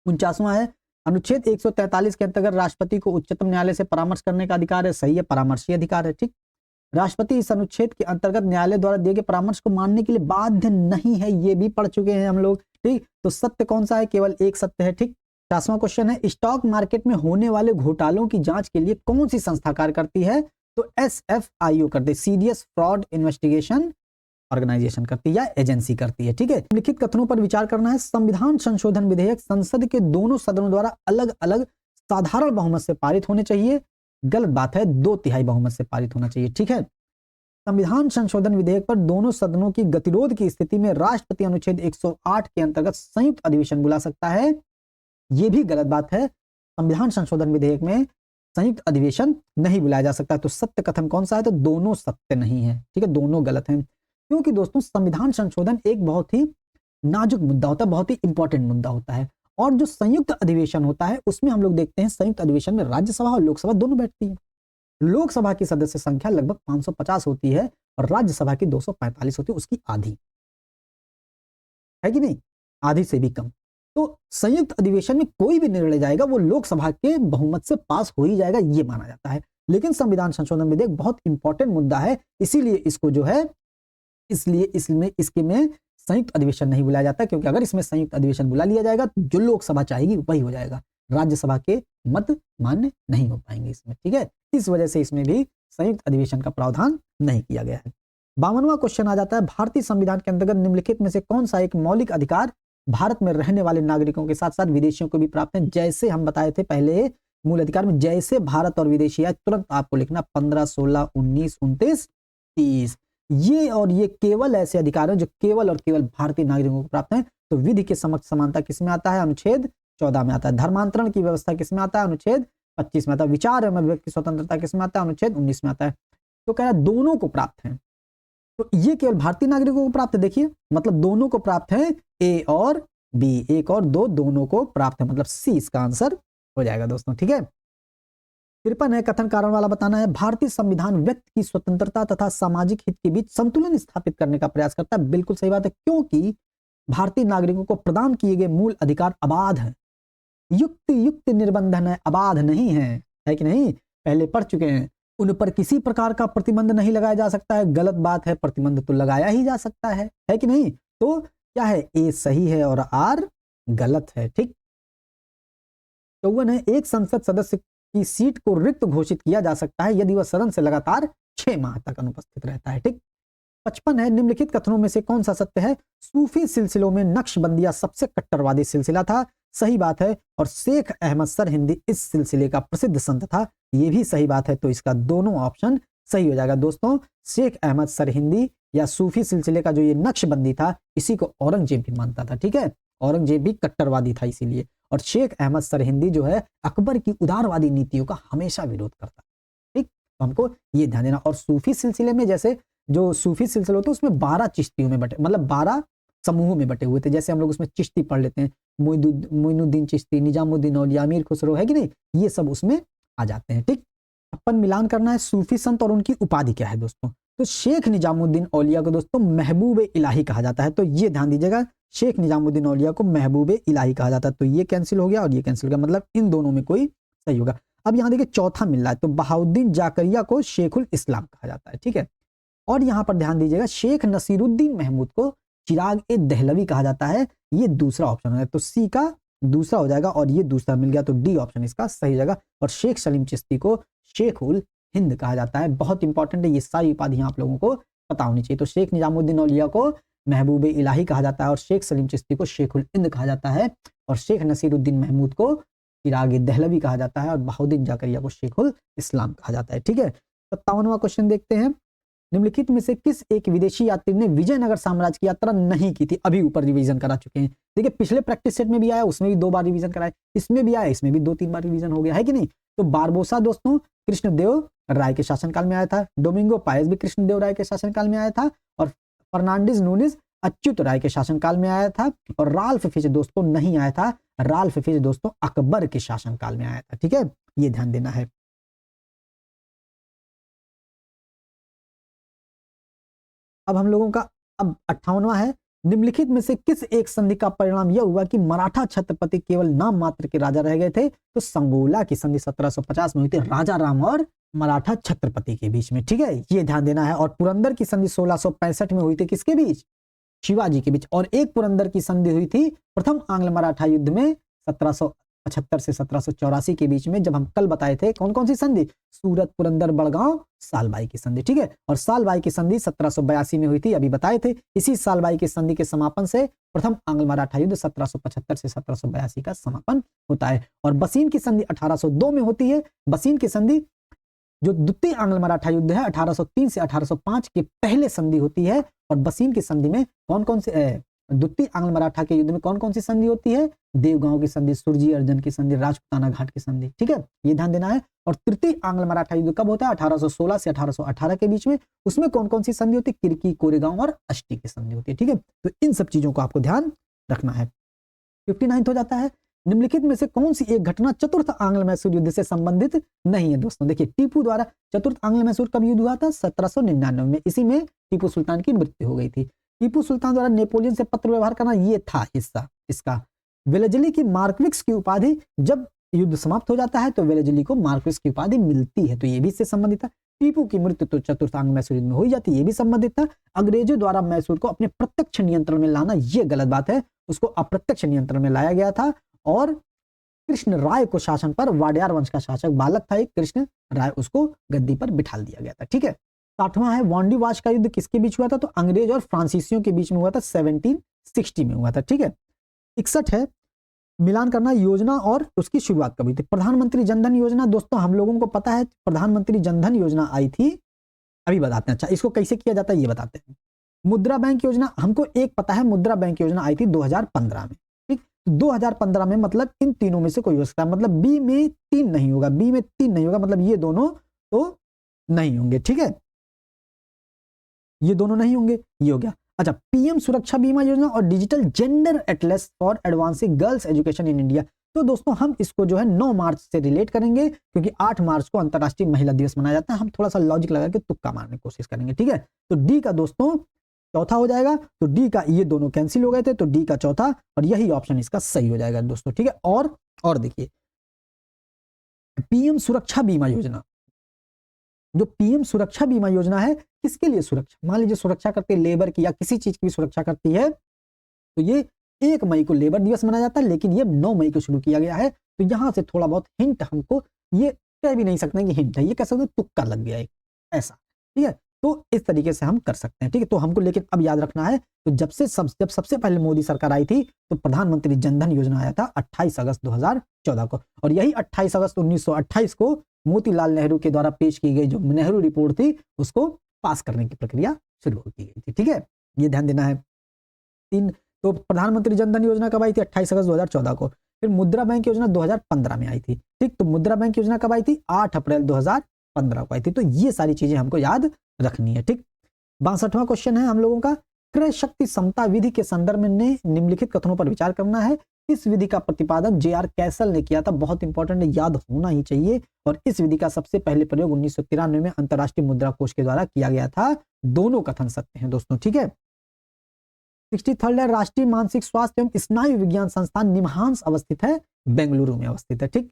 S1: 49वां है अनुच्छेद 143 के अंतर्गत राष्ट्रपति को उच्चतम न्यायालय से परामर्श करने का अधिकार है। सही है, परामर्शी अधिकार है, ठीक। राष्ट्रपति इस अनुच्छेद के अंतर्गत न्यायालय द्वारा दिए गए परामर्श को मानने के लिए बाध्य नहीं है, ये भी पढ़ चुके हैं हम लोग। ठीक, तो सत्य कौन सा है? केवल एक सत्य है। ठीक, 50वां क्वेश्चन है, स्टॉक मार्केट में होने वाले घोटालों की जांच के लिए कौन सी संस्था कार्य करती है? तो SFIO करती है, सीरियस फ्रॉड इन्वेस्टिगेशन ऑर्गेनाइजेशन करती है या एजेंसी करती है। ठीक है, लिखित कथनों पर विचार करना है। संविधान संशोधन विधेयक संसद के दोनों सदनों द्वारा अलग अलग साधारण बहुमत से पारित होने चाहिए। गलत बात है, 2/3 बहुमत से पारित होना चाहिए। ठीक है, संविधान संशोधन विधेयक पर दोनों सदनों की गतिरोध की स्थिति में राष्ट्रपति अनुच्छेद 108 के अंतर्गत संयुक्त अधिवेशन बुला सकता है। यह भी गलत बात है, संविधान संशोधन विधेयक में संयुक्त अधिवेशन नहीं बुलाया जा सकता। तो सत्य कथन कौन सा है? तो दोनों सत्य नहीं है। ठीक है, दोनों गलत हैं, क्योंकि दोस्तों संविधान संशोधन एक बहुत ही नाजुक मुद्दा होता है, बहुत ही इंपॉर्टेंट मुद्दा होता है। और जो संयुक्त अधिवेशन होता है उसमें हम लोग देखते हैं संयुक्त अधिवेशन में राज्यसभा और लोकसभा दोनों बैठती है। लोकसभा की सदस्य संख्या लगभग 550 होती है और राज्यसभा की 245 होती है, उसकी आधी है कि नहीं, आधी से भी कम। तो संयुक्त अधिवेशन में कोई भी निर्णय जाएगा वो लोकसभा के बहुमत से पास हो ही जाएगा, ये माना जाता है। लेकिन संविधान संशोधन विधेयक बहुत इंपॉर्टेंट मुद्दा है, इसीलिए इसको जो है इसके में संयुक्त अधिवेशन नहीं बुलाया जाता, क्योंकि अगर इसमें संयुक्त अधिवेशन बुला लिया जाएगा तो जो लोकसभा चाहेगी वही हो जाएगा, राज्यसभा के मत मान्य नहीं हो पाएंगे इसमें। ठीक है, इस वजह से इसमें भी संयुक्त अधिवेशन का प्रावधान नहीं किया गया है। 52वां क्वेश्चन आ जाता है, भारतीय संविधान के अंतर्गत निम्नलिखित में से कौन सा एक मौलिक अधिकार भारत में रहने वाले नागरिकों के साथ साथ विदेशियों को भी प्राप्त है? जैसे हम बताए थे पहले मूल अधिकार में, जैसे भारत और विदेशी है, तुरंत आपको लिखना 15, 16, 19, 29, 30। ये और ये केवल ऐसे अधिकार हैं जो केवल और केवल भारतीय नागरिकों को प्राप्त हैं। तो विधि के समक्ष समानता किसमें आता है? अनुच्छेद 14 में आता है। धर्मांतरण की व्यवस्था किसमें आता है? अनुच्छेद 25 में आता है। विचार एवं अभिव्यक्ति की स्वतंत्रता किसमें आता है? अनुच्छेद 19 में आता है। तो कह रहा है दोनों को प्राप्त है, तो ये केवल भारतीय नागरिकों को प्राप्त है। देखिए, मतलब दोनों को प्राप्त है, ए और बी, 1 और 2 दोनों को प्राप्त है, मतलब सी इसका आंसर हो जाएगा दोस्तों। ठीक है, 53 है, कथन कारण वाला बताना है। भारतीय संविधान व्यक्ति की स्वतंत्रता तथा सामाजिक हित के बीच संतुलन स्थापित करने का प्रयास करता है। बिल्कुल सही बात है, क्योंकि भारतीय नागरिकों को प्रदान किए गए मूल अधिकार अबाध है, युक्त निर्बंधन है, अबाध नहीं है कि नहीं? पहले पढ़ चुके हैं, उन पर किसी प्रकार का प्रतिबंध नहीं लगाया जा सकता है। गलत बात है, प्रतिबंध तो लगाया ही जा सकता है कि नहीं? तो क्या है? ए सही है और आर गलत है। ठीक, 54 है, एक संसद सदस्य की सीट को रिक्त घोषित किया जा सकता है यदि वह सदन से लगातार 6 माह तक अनुपस्थित रहता है। ठीक, 55 है, निम्नलिखित कथनों में से कौन सा सत्य है? सूफी सिलसिलों में नक्शबंदिया सबसे कट्टरवादी सिलसिला था। सही बात है, और शेख अहमद सरहिंदी इस सिलसिले का प्रसिद्ध संत था। यह भी सही बात है, तो इसका दोनों ऑप्शन सही हो जाएगा दोस्तों। शेख अहमद सरहिंदी या सूफी सिलसिले का जो ये नक्शबंदी था, इसी को औरंगजेब भी मानता था। ठीक है, औरंगजेब भी कट्टरवादी था इसीलिए, और शेख अहमद सरहिंदी जो है अकबर की उदारवादी नीतियों का हमेशा विरोध करता। ठीक, तो हमको ये ध्यान देना। और सूफी सिलसिले में, जैसे जो सूफी सिलसिले होते हैं उसमें 12 चिश्तियों में बटे, मतलब 12 समूहों में बटे हुए थे। जैसे हम लोग उसमें चिश्ती पढ़ लेते हैं, मोइनुद्दीन चिश्ती, निजामुद्दीन औलिया, अमीर खुसरो, है कि नहीं? ये सब उसमें आ जाते हैं। ठीक, अपन मिलान करना है सूफी संत और उनकी उपाधि क्या है दोस्तों। तो शेख निजामुद्दीन औलिया को दोस्तों महबूब इलाही कहा जाता है। तो ये ध्यान दीजिएगा, शेख निजामुद्दीन औलिया को महबूब इलाही कहा जाता है। तो ये कैंसिल हो गया और ये कैंसिल हो गया, मतलब इन दोनों में कोई सही होगा। अब यहाँ देखिए चौथा मिल रहा है, तो बहाउद्दीन जाकरिया को शेखुल इस्लाम कहा जाता है। ठीक है, और यहाँ पर ध्यान दीजिएगा शेख नसीरुद्दीन महमूद को चिराग ए दहलवी कहा जाता है। ये दूसरा ऑप्शन है, तो सी का दूसरा हो जाएगा और ये दूसरा मिल गया, तो डी ऑप्शन इसका सही हो जाएगा। और शेख सलीम चिश्ती को शेखुल हिंद कहा जाता है। बहुत इंपॉर्टेंट है, ये सारी उपाधियां आप लोगों को पता होनी चाहिए। तो शेख निजामुद्दीन औलिया को महबूब इलाही कहा जाता है, और शेख सलीम चिश्ती को शेखुल हिंद कहा जाता है, और शेख नसीरुद्दीन महमूद को चिराग ए दहलवी कहा जाता है, और बहाउद्दीन जाकरिया को शेखुल इस्लाम कहा जाता है। ठीक है, 57वां क्वेश्चन देखते हैं, निम्नलिखित में से किस एक विदेशी यात्री ने विजयनगर साम्राज्य की यात्रा नहीं की थी? अभी ऊपर रिवीजन करा चुके हैं। देखिए पिछले प्रैक्टिस सेट में भी आया, उसमें भी 2 बार रिवीजन कराया, इसमें भी आया, इसमें भी 2-3 बार रिवीजन हो गया, है कि नहीं? तो बारबोसा दोस्तों कृष्णदेव राय के शासनकाल में आया था, डोमिंगो पायस भी कृष्णदेव राय के शासनकाल में आया था, और फर्नांडिस नूनिस अच्युत राय के शासनकाल में आया था, और राल्फ फिच दोस्तों नहीं आया था। राल्फ फिच दोस्तों अकबर के शासनकाल में आया था। ठीक है, ये ध्यान देना है। अब हम लोगों का अब 58वां है, निम्नलिखित में से किस एक संधि का परिणाम यह हुआ कि मराठा छत्रपति केवल नाम मात्र के राजा रह गए थे? तो संगोला की संधि 1750 में हुई थी राजा राम और मराठा छत्रपति के बीच में, ठीक है, ये ध्यान देना है। और पुरंदर की संधि 1665 में हुई थी किसके बीच? शिवाजी के बीच। और एक पुरंदर की संधि हुई थी प्रथम आंग्ल मराठा युद्ध में 1775 से 1784 के बीच में, जब हम कल बताए थे कौन कौन सी संधि? सूरत, पुरंदर, बड़गांव, सालबाई की संधि, ठीक है। और सालबाई की संधि 1782 में हुई थी, अभी बताए थे। इसी सालबाई की संधि के समापन से प्रथम आंग्ल मराठा युद्ध 1775 से 1782 का समापन होता है। और बसीन की संधि 1802 में होती है। बसीन की संधि जो द्वितीय आंग्ल मराठा युद्ध है 1803 से 1805 के पहले संधि होती है। और बसीन की संधि में कौन कौन से द्वितीय आंग्ल मराठा के युद्ध में कौन कौन सी संधि होती है? देवगांव की संधि, सुरजी अर्जन की संधि, राजपुताना घाट की संधि, ठीक है, ये ध्यान देना है। और तृतीय आंग्ल मराठा युद्ध कब होता है? 1816 से 1818 के बीच में। उसमें कौन कौन सी संधि होती है? किरकी, कोरेगांव और अष्टी की संधि होती है, ठीक है। तो इन सब चीजों को आपको ध्यान रखना है। 59 हो जाता है, निम्नलिखित में से कौन सी एक घटना चतुर्थ आंग्ल मैसूर युद्ध से संबंधित नहीं है? दोस्तों देखिए, टीपू द्वारा चतुर्थ आंग्ल मैसूर कब युद्ध हुआ था? 1799 में। इसी में टीपू सुल्तान की मृत्यु हो गई थी। टीपू सुल्तान द्वारा नेपोलियन से पत्र व्यवहार करना, ये था हिस्सा इसका। वेलेजली की मार्क्विक्स की उपाधि, जब युद्ध समाप्त हो जाता है तो वेलेजली को मार्क्विक्स की उपाधि मिलती है, तो ये भी इससे संबंधित था। टीपू की मृत्यु तो चतुर्थ आंग्ल मैसूर युद्ध में हो ही जाती है, ये भी संबंधित था। अंग्रेजों द्वारा मैसूर को अपने प्रत्यक्ष नियंत्रण में लाना, ये गलत बात है, उसको अप्रत्यक्ष नियंत्रण में लाया गया था। और कृष्ण राय को शासन पर, वाडियार वंश का शासक बालक था एक कृष्ण राय, उसको गद्दी पर बिठा दिया गया था, ठीक है। 60वां है, वांडी वाश का युद्ध किसके बीच हुआ था? तो अंग्रेज और फ्रांसीसियों के बीच में हुआ था, 1760 में हुआ था, ठीक है। 61 है, मिलान करना योजना और उसकी शुरुआत कब हुई थी? प्रधानमंत्री जनधन योजना, दोस्तों हम लोगों को पता है प्रधानमंत्री जनधन योजना आई थी, अभी बताते हैं। अच्छा, इसको कैसे किया जाता है ये बताते हैं। मुद्रा बैंक योजना, हमको एक पता है, मुद्रा बैंक योजना आई थी 2015 में, ठीक। 2015 में मतलब इन तीनों में से कोई हो सकता है, मतलब बी में 3 नहीं होगा, बी में 3 नहीं होगा, मतलब ये दोनों तो नहीं होंगे, ठीक है, ये दोनों नहीं होंगे, ये हो गया। अच्छा, पीएम सुरक्षा बीमा योजना और digital gender Atlas for advancing girls education in India, तो दोस्तों हम इसको जो है 9 मार्च से रिलेट करेंगे, क्योंकि 8 मार्च को अंतर्राष्ट्रीय महिला दिवस मनाया जाता है। हम थोड़ा सा लॉजिक लगा के तुक्का मारने की कोशिश करेंगे, ठीक है। तो डी का दोस्तों चौथा हो जाएगा, तो डी का ये दोनों कैंसिल हो गए थे, तो डी का चौथा, और यही ऑप्शन इसका सही हो जाएगा दोस्तों, ठीक है। और देखिए, पीएम सुरक्षा बीमा योजना, जो पीएम सुरक्षा बीमा योजना है किसके लिए सुरक्षा? मान लीजिए सुरक्षा करती है लेबर की या किसी चीज की भी सुरक्षा करती है, तो ये 1 मई को लेबर दिवस मनाया जाता है, लेकिन ये 9 मई को शुरू किया गया है। तो यहां से थोड़ा बहुत हिंट हमको, ये कह भी नहीं सकते कि हिंट है, ये कह सकते हैं तुक्का लग गया है ऐसा, ठीक है। तो इस तरीके से हम कर सकते हैं, ठीक है। तो हमको लेकिन अब याद रखना है, तो जब सबसे पहले मोदी सरकार आई थी तो प्रधानमंत्री जनधन योजना आया था 28 अगस्त 2014 को, और यही 28 अगस्त 1928 को मोतीलाल नेहरू के द्वारा पेश की गई जो नेहरू रिपोर्ट थी उसको पास करने की प्रक्रिया शुरू की गई थी, ठीक है, ये ध्यान देना है। 3, तो प्रधानमंत्री जनधन योजना कब आई थी? 28 अगस्त 2014 को। फिर मुद्रा बैंक योजना 2015 में आई थी, ठीक। तो मुद्रा बैंक योजना कब आई थी? 8 अप्रैल 2015 को आई थी। तो ये सारी चीजें हमको याद रखनी है, ठीक। 62वां क्वेश्चन है हम लोगों का, क्रय शक्ति समता विधि के संदर्भ में निम्नलिखित कथनों पर विचार करना है। इस विधि का प्रतिपादन जे.आर. कैसल ने किया था, बहुत इंपॉर्टेंट है, याद होना ही चाहिए। और इस विधि का सबसे पहले प्रयोग 1993 में अंतरराष्ट्रीय मुद्रा कोष के द्वारा किया गया था। दोनों कथन सत्य हैं दोस्तों, ठीक है। 63 है, राष्ट्रीय मानसिक स्वास्थ्य एवं स्नायु विज्ञान संस्थान निमहांस अवस्थित है, बेंगलुरु में अवस्थित है, ठीक।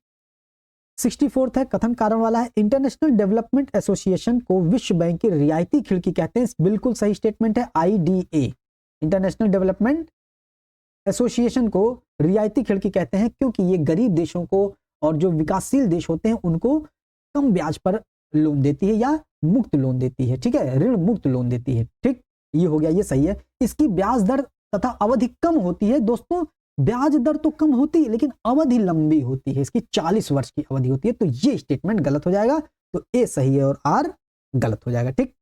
S1: 64 है, कथन कारण वाला है, इंटरनेशनल डेवलपमेंट एसोसिएशन को विश्व बैंक की रियायती खिड़की कहते हैं, बिल्कुल सही स्टेटमेंट है, IDA, इंटरनेशनल डेवलपमेंट एसोसिएशन को रियायती खिड़की कहते हैं, क्योंकि ये गरीब देशों को और जो विकासशील देश होते हैं उनको कम ब्याज पर लोन देती है या मुक्त लोन देती है, ठीक है, ऋण मुक्त लोन देती है, ठीक, ये हो गया, ये सही है। इसकी ब्याज दर तथा अवधि कम होती है दोस्तों, ब्याज दर तो कम होती है लेकिन अवधि लंबी होती है, इसकी 40 वर्ष की अवधि होती है, तो ये स्टेटमेंट गलत हो जाएगा, तो ए सही है और आर गलत हो जाएगा, ठीक।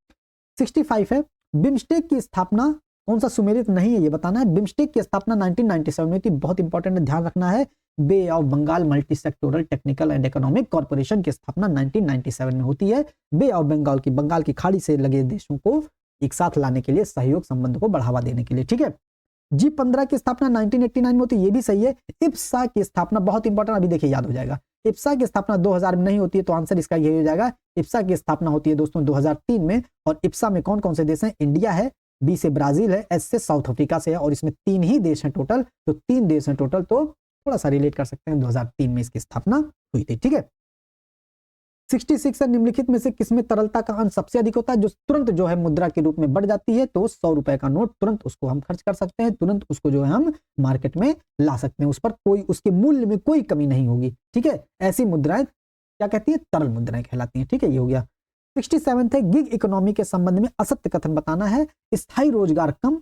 S1: 65 है, बिम्स्टेक की स्थापना कौन सा सुमेलित नहीं है ये बताना है। बिम्स्टेक की स्थापना 1997 में थी, बहुत इंपॉर्टेंट है, ध्यान रखना है। Bay of Bengal multi sectoral technical and economic corporation की स्थापना 1997 में होती है। बे ऑफ बंगाल की खाड़ी से लगे देशों को एक साथ लाने के लिए, सहयोग संबंध को बढ़ावा देने के लिए, ठीक है। G15 की स्थापना 1989 में होती है, ये भी सही है। इप्सा की स्थापना बहुत इंपॉर्टेंट, अभी देखिए याद हो जाएगा। इप्सा की स्थापना 2000 में नहीं होती है, तो आंसर इसका यही हो जाएगा। इप्सा की स्थापना होती है दोस्तों 2003 में, और इप्सा में कौन कौन से देश हैं? इंडिया है, बी से ब्राजील है, एस से साउथ अफ्रीका से है, और इसमें 3 ही देश हैं टोटल, तो 3 देश हैं टोटल, तो थोड़ा सा रिलेट कर सकते हैं, 2003 में इसकी स्थापना हुई थी। ठीक है, 66 है, निम्नलिखित में से किसमें तरलता का अंश सबसे अधिक होता है? जो तुरंत जो है मुद्रा के रूप में बढ़ जाती है, तो 100 रुपए का नोट तुरंत उसको हम खर्च कर सकते हैं, तुरंत उसको जो है हम मार्केट में ला सकते हैं, उस पर कोई उसके मूल्य में कोई कमी नहीं होगी। ठीक है, ऐसी मुद्राएं क्या कहती है? तरल मुद्राएं कहलाती हैं। ठीक है, ये हो गया। 67 है, गिग इकोनॉमी के संबंध में असत्य कथन बताना है। स्थायी रोजगार कम,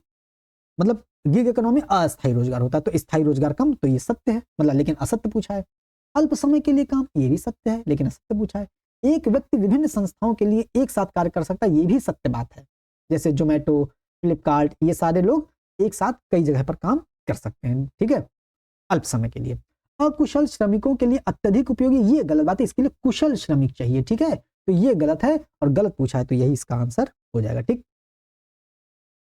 S1: मतलब गिग इकोनॉमी अस्थायी रोजगार होता है, तो स्थायी रोजगार कम, तो ये सत्य है, मतलब लेकिन असत्य पूछा है। अल्प समय के लिए काम, ये भी सत्य है, लेकिन असत्य पूछा है। एक व्यक्ति विभिन्न संस्थाओं के लिए एक साथ कार्य कर सकता है, ये भी सत्य बात है। जैसे जोमेटो, फ्लिपकार्ट, ये सारे लोग एक साथ कई जगह पर काम कर सकते हैं। ठीक है, अल्प समय के लिए। अकुशल श्रमिकों के लिए अत्यधिक उपयोगी, ये गलत बात है, इसके लिए कुशल श्रमिक चाहिए। ठीक है, तो ये गलत है और गलत पूछा है, तो यही इसका आंसर हो जाएगा। ठीक,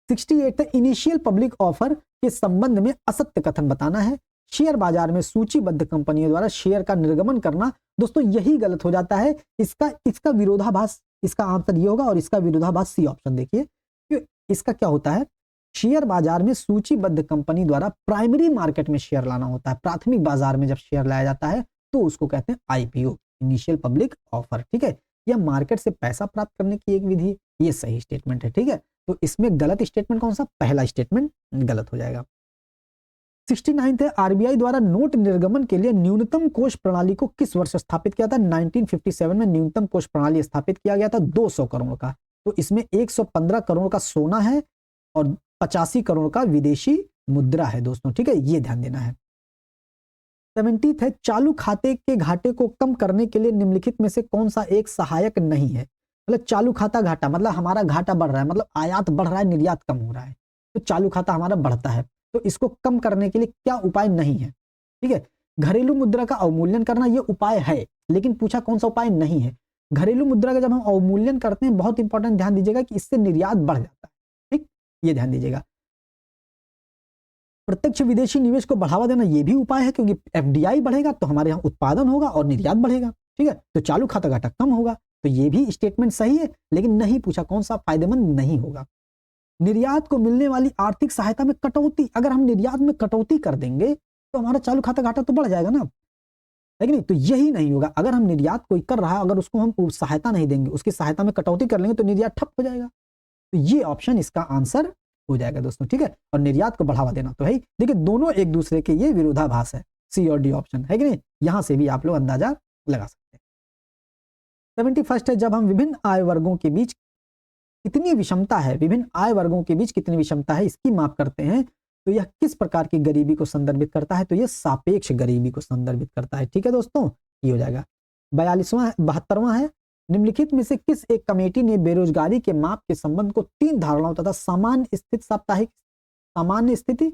S1: 68 है, इनिशियल पब्लिक ऑफर के संबंध में असत्य कथन बताना है। शेयर बाजार में सूचीबद्ध कंपनियों द्वारा शेयर का निर्गमन करना, दोस्तों यही गलत हो जाता है। इसका विरोधाभास, इसका आंसर ये होगा, और इसका विरोधाभास सी ऑप्शन देखिए। क्यों? इसका क्या होता है? शेयर बाजार में सूचीबद्ध कंपनी द्वारा प्राइमरी मार्केट में शेयर लाना होता है, प्राथमिक बाजार में जब शेयर लाया जाता है तो उसको कहते हैं आईपीओ, इनिशियल पब्लिक ऑफर। ठीक है, यह मार्केट से पैसा प्राप्त करने की एक विधि है। ये सही स्टेटमेंट है। ठीक है, तो इसमें गलत स्टेटमेंट कौन सा? पहला स्टेटमेंट गलत हो जाएगा। 69 है, आरबीआई द्वारा नोट निर्गमन के लिए न्यूनतम कोष प्रणाली को किस वर्ष स्थापित किया था? 1957 में न्यूनतम कोष प्रणाली स्थापित किया गया था 200 करोड़ का, तो इसमें 115 करोड़ का सोना है और 85 करोड़ का विदेशी मुद्रा है दोस्तों। ठीक है, ये ध्यान देना है। 70 है, चालू खाते के घाटे को कम करने के लिए निम्नलिखित में से कौन सा एक सहायक नहीं है? मतलब चालू खाता घाटा, मतलब हमारा घाटा बढ़ रहा है, मतलब आयात बढ़ रहा है, निर्यात कम हो रहा है, तो चालू खाता हमारा बढ़ता है, तो इसको कम करने के लिए क्या उपाय नहीं है? ठीक है, घरेलू मुद्रा का अवमूल्यन करना, ये उपाय है, लेकिन पूछा कौन सा उपाय नहीं है। घरेलू मुद्रा का जब हम अवमूल्यन करते हैं, बहुत इंपॉर्टेंट ध्यान दीजिएगा कि इससे निर्यात बढ़ जाता है। ठीक, ये ध्यान दीजिएगा। प्रत्यक्ष विदेशी निवेश को बढ़ावा देना, ये भी उपाय है, क्योंकि एफडीआई बढ़ेगा तो हमारे यहाँ उत्पादन होगा और निर्यात बढ़ेगा। ठीक है, तो चालू खाता घाटा कम होगा, तो ये भी स्टेटमेंट सही है, लेकिन नहीं पूछा कौन सा फायदेमंद नहीं होगा। निर्यात को मिलने वाली आर्थिक सहायता में कटौती, अगर हम निर्यात में कटौती कर देंगे तो हमारा चालू खाता घाटा तो बढ़ जाएगा ना, है कि नहीं? तो यही नहीं होगा। अगर हम निर्यात कोई कर रहा है, अगर उसको हम सहायता नहीं देंगे, उसकी सहायता में कटौती कर लेंगे, तो निर्यात ठप हो जाएगा। तो ये ऑप्शन इसका आंसर हो जाएगा दोस्तों। ठीक है, और निर्यात को बढ़ावा देना तो है ही। देखिए, दोनों एक दूसरे के ये विरोधाभास है, सी और डी ऑप्शन, है कि नहीं? यहां से भी आप लोग अंदाजा लगा सकते हैं। 71 है, जब हम विभिन्न आय वर्गों के बीच कितनी विषमता है, विभिन्न आय वर्गों के बीच कितनी विषमता है, इसकी माप करते हैं, तो यह किस प्रकार की गरीबी को संदर्भित करता है? तो यह सापेक्ष गरीबी को संदर्भित करता है। ठीक है दोस्तों, ये हो जाएगा। 72वां है, निम्नलिखित में से किस एक कमेटी ने बेरोजगारी के माप के संबंध को 3 धारणाओं तथा सामान्य स्थिति, सामान्य स्थिति,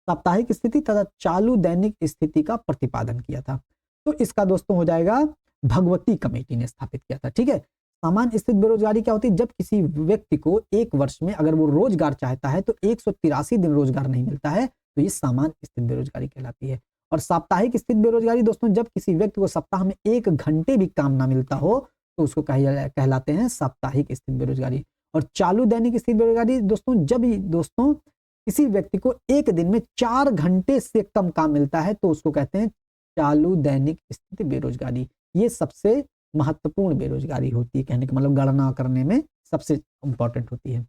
S1: साप्ताहिक स्थिति तथा चालू दैनिक स्थिति का प्रतिपादन किया था? तो इसका दोस्तों हो जाएगा भगवती कमेटी ने स्थापित किया था। ठीक है, सामान्य स्थिति बेरोजगारी क्या होती है? जब किसी व्यक्ति को एक वर्ष में अगर वो रोजगार चाहता है तो 183 दिन रोजगार नहीं मिलता है, तो ये सामान्य स्थिति बेरोजगारी कहलाती है। और साप्ताहिक स्थिति बेरोजगारी दोस्तों, जब किसी व्यक्ति को सप्ताह में 1 घंटे भी काम ना मिलता हो तो उसको कहलाते हैं साप्ताहिक स्थिति बेरोजगारी। और चालू दैनिक स्थिति बेरोजगारी दोस्तों, जब दोस्तों किसी व्यक्ति को एक दिन में 4 घंटे से कम काम मिलता है तो उसको कहते हैं चालू दैनिक स्थिति बेरोजगारी। ये सबसे महत्वपूर्ण बेरोजगारी होती है, कहने का मतलब गणना करने में सबसे इंपॉर्टेंट होती है।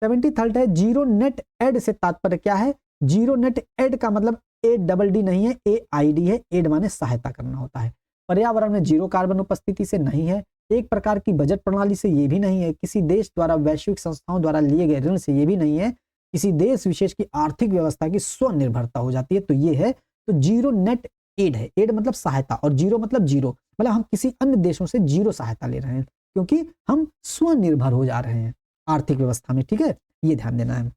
S1: 73 है, जीरो नेट एड से तात्पर्य क्या है? जीरो नेट एड का मतलब ADD नहीं है, AID है। एड माने सहायता करना होता है। पर्यावरण में जीरो कार्बन उपस्थिति से नहीं है, एक प्रकार की बजट प्रणाली से ये भी नहीं है, किसी देश द्वारा वैश्विक संस्थाओं द्वारा लिए गए ऋण से ये भी नहीं है, किसी देश विशेष की आर्थिक व्यवस्था की स्वनिर्भरता हो जाती है, तो ये है। तो जीरो नेट एड है, एड मतलब सहायता और जीरो मतलब जीरो, मतलब हम किसी अन्य देशों से जीरो सहायता ले रहे हैं क्योंकि हम स्वनिर्भर हो जा रहे हैं आर्थिक व्यवस्था में। ठीक है, ये ध्यान देना है।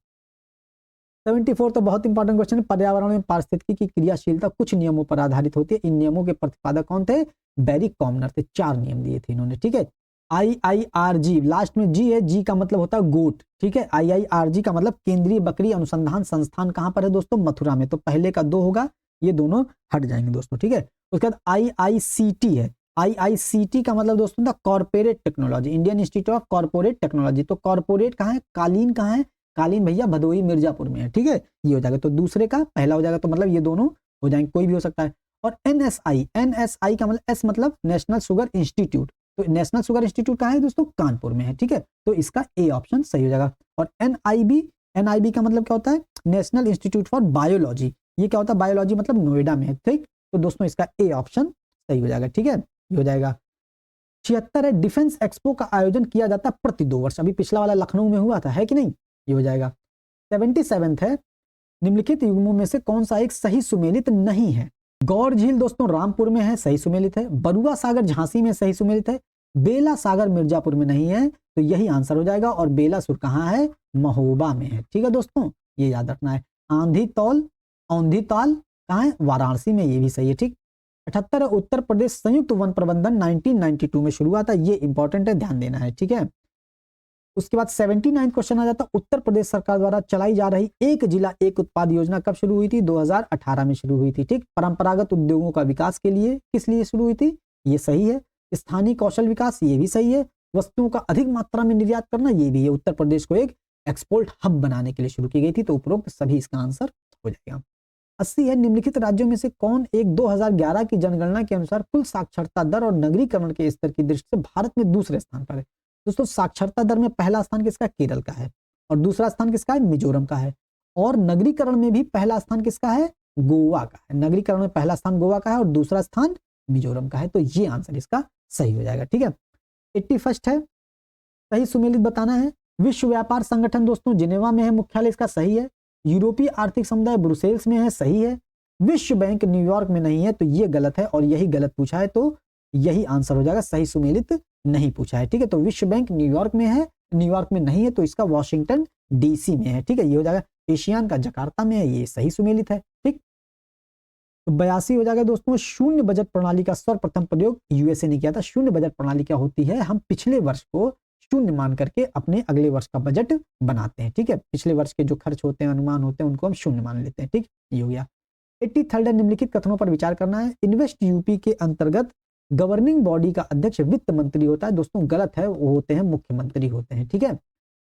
S1: 74 तो बहुत इंपॉर्टेंट क्वेश्चन है, पर्यावरण में पारिस्थितिकी की क्रियाशीलता कुछ नियमों पर आधारित होती है। इन नियमों के प्रतिपादक कौन थे? बैरी कॉमनर थे। 4 नियम दिए थे इन्होंने। ठीक है, IIRG, लास्ट में जी है, जी का मतलब होता है गोट। ठीक है, IIRG का मतलब केंद्रीय बकरी अनुसंधान संस्थान कहां पर है दोस्तों? मथुरा में। तो पहले का 2 होगा, ये दोनों हट जाएंगे दोस्तों। ठीक है, उसके बाद IICT है। IICT का मतलब दोस्तों था corporate technology, Indian institute of corporate technology. तो कॉर्पोरेट कहाँ है? कालीन कहाँ है? कालीन भैया भदोही मिर्जापुर में है, ठीक है, ये हो जाएगा। तो दूसरे का पहला हो जाएगा, तो मतलब ये दोनों हो जाएंगे, कोई भी हो सकता है। और एनएसआई, एनएसआई का मतलब एस मतलब नेशनल शुगर इंस्टीट्यूट, तो नेशनल शुगर इंस्टीट्यूट कहाँ है दोस्तों, कानपुर में है, ठीक है, तो इसका ए ऑप्शन सही हो जाएगा। और एनआईबी, एनआईबी का मतलब क्या होता है, नेशनल इंस्टीट्यूट फॉर बायोलॉजी, ये क्या होता है, बायोलॉजी मतलब नोएडा में है, ठीक, तो दोस्तों इसका ए ऑप्शन सही हो जाएगा, ठीक है, ये हो जाएगा। 76 है, डिफेंस एक्सपो का आयोजन किया जाता है प्रति 2 वर्ष, अभी पिछला वाला लखनऊ में हुआ था, है कि नहीं, ये हो जाएगा। 77 है, निम्नलिखित युग्मों में से कौन सा एक सही सुमेलित नहीं है। गौर झील दोस्तों रामपुर में है, सही सुमेलित है। बरुआ सागर झांसी में सही सुमेलित है। बेला सागर मिर्जापुर में नहीं है, तो यही आंसर हो जाएगा। और बेलासुर कहाँ है, महोबा में है, ठीक है दोस्तों, ये याद रखना है। आंधी तौल, औंधी ताल कहाँ है, वाराणसी में, ये भी सही है, ठीक। 78 उत्तर प्रदेश संयुक्त वन प्रबंधन 1992 में शुरू हुआ था, ये इंपॉर्टेंट है, ध्यान देना है, ठीक है। उसके बाद 79 क्वेश्चन आ जाता, उत्तर प्रदेश सरकार द्वारा चलाई जा रही एक जिला एक उत्पाद योजना कब शुरू हुई थी, 2018 में शुरू हुई थी, ठीक। परंपरागत उद्योगों का विकास के लिए किस लिए शुरू हुई थी, ये सही है। स्थानीय कौशल विकास, ये भी सही है। वस्तुओं का अधिक मात्रा में निर्यात करना, ये भी है। उत्तर प्रदेश को एक एक्सपोर्ट हब बनाने के लिए शुरू की गई थी, तो उपरोक्त सभी इसका आंसर हो जाएगा। 80 है, निम्नलिखित राज्यों में से कौन एक 2011 की जनगणना के अनुसार कुल साक्षरता दर और नगरीकरण के स्तर की दृष्टि से भारत में दूसरे स्थान पर है। दोस्तों साक्षरता दर में पहला स्थान किसका, केरल का है, और दूसरा स्थान किसका है, मिजोरम का है। और नगरीकरण में भी पहला स्थान किसका है, गोवा का है। नगरीकरण में पहला स्थान गोवा का है और दूसरा स्थान मिजोरम का है, तो ये आंसर इसका सही हो जाएगा, ठीक है। 81 है, सही सुमेलित बताना है। विश्व व्यापार संगठन दोस्तों जिनेवा में है मुख्यालय, इसका सही है। यूरोपीय आर्थिक समुदाय ब्रुसेल्स में है, सही है। विश्व बैंक न्यूयॉर्क में नहीं है, तो ये गलत है, और यही गलत पूछा है, तो यही आंसर हो जाएगा, सही सुमेलित नहीं पूछा है, ठीक है। तो विश्व बैंक न्यूयॉर्क में है, न्यूयॉर्क में नहीं है, तो इसका वॉशिंगटन डीसी में है, ठीक है, ये हो जाएगा। एशियान का जकार्ता में है, ये सही सुमेलित है, ठीक। तो 82 हो जाएगा दोस्तों। शून्य बजट प्रणाली का सर्वप्रथम प्रयोग यूएसए ने किया था। शून्य बजट प्रणाली क्या होती है, हम पिछले वर्ष को शून्य मान करके अपने अगले वर्ष का बजट बनाते हैं, ठीक है। पिछले वर्ष के जो खर्च होते हैं, अनुमान होते हैं, उनको हम शून्य मान लेते हैं, ठीक, ये हो गया। 83 निम्नलिखित कथनों पर विचार करना है। इन्वेस्ट यूपी के अंतर्गत गवर्निंग बॉडी का अध्यक्ष वित्त मंत्री होता है, दोस्तों गलत है, वो होते हैं मुख्यमंत्री होते हैं, ठीक है।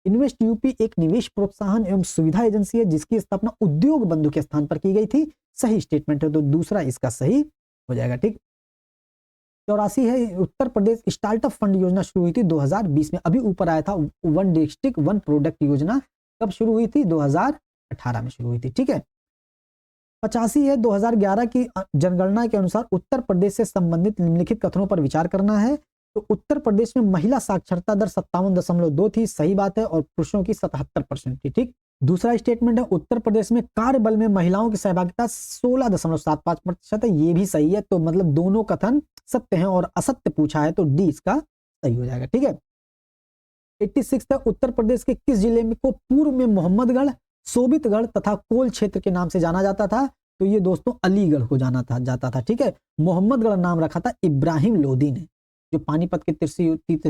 S1: इन्वेस्ट यूपी एक निवेश प्रोत्साहन एवं सुविधा एजेंसी है जिसकी स्थापना उद्योग बंधु के स्थान पर की गई थी, सही स्टेटमेंट है, तो दूसरा इसका सही हो जाएगा, ठीक। 84 है, उत्तर प्रदेश स्टार्टअप फंड योजना शुरू हुई थी 2020 में, अभी ऊपर आया था वन डिस्ट्रिक्ट वन प्रोडक्ट योजना, कब शुरू हुई थी, 2018 में शुरू हुई थी, ठीक है। 85 है, 2011 की जनगणना के अनुसार उत्तर प्रदेश से संबंधित निम्नलिखित कथनों पर विचार करना है। तो उत्तर प्रदेश में महिला साक्षरता दर 57.2 थी, सही बात है, और पुरुषों की 77% थी, ठीक। दूसरा स्टेटमेंट है, उत्तर प्रदेश में कार्यबल में महिलाओं की सहभागिता 16.75% है, ये भी सही है, तो मतलब दोनों कथन सत्य हैं और असत्य पूछा है, तो डी इसका सही हो जाएगा, ठीक है। 86 है, उत्तर प्रदेश के किस जिले में को पूर्व में मोहम्मदगढ़, सोबितगढ़ तथा कोल क्षेत्र के नाम से जाना जाता था, तो ये दोस्तों अलीगढ़ को जाता था, ठीक है। मोहम्मदगढ़ नाम रखा था इब्राहिम लोदी ने, जो पानीपत के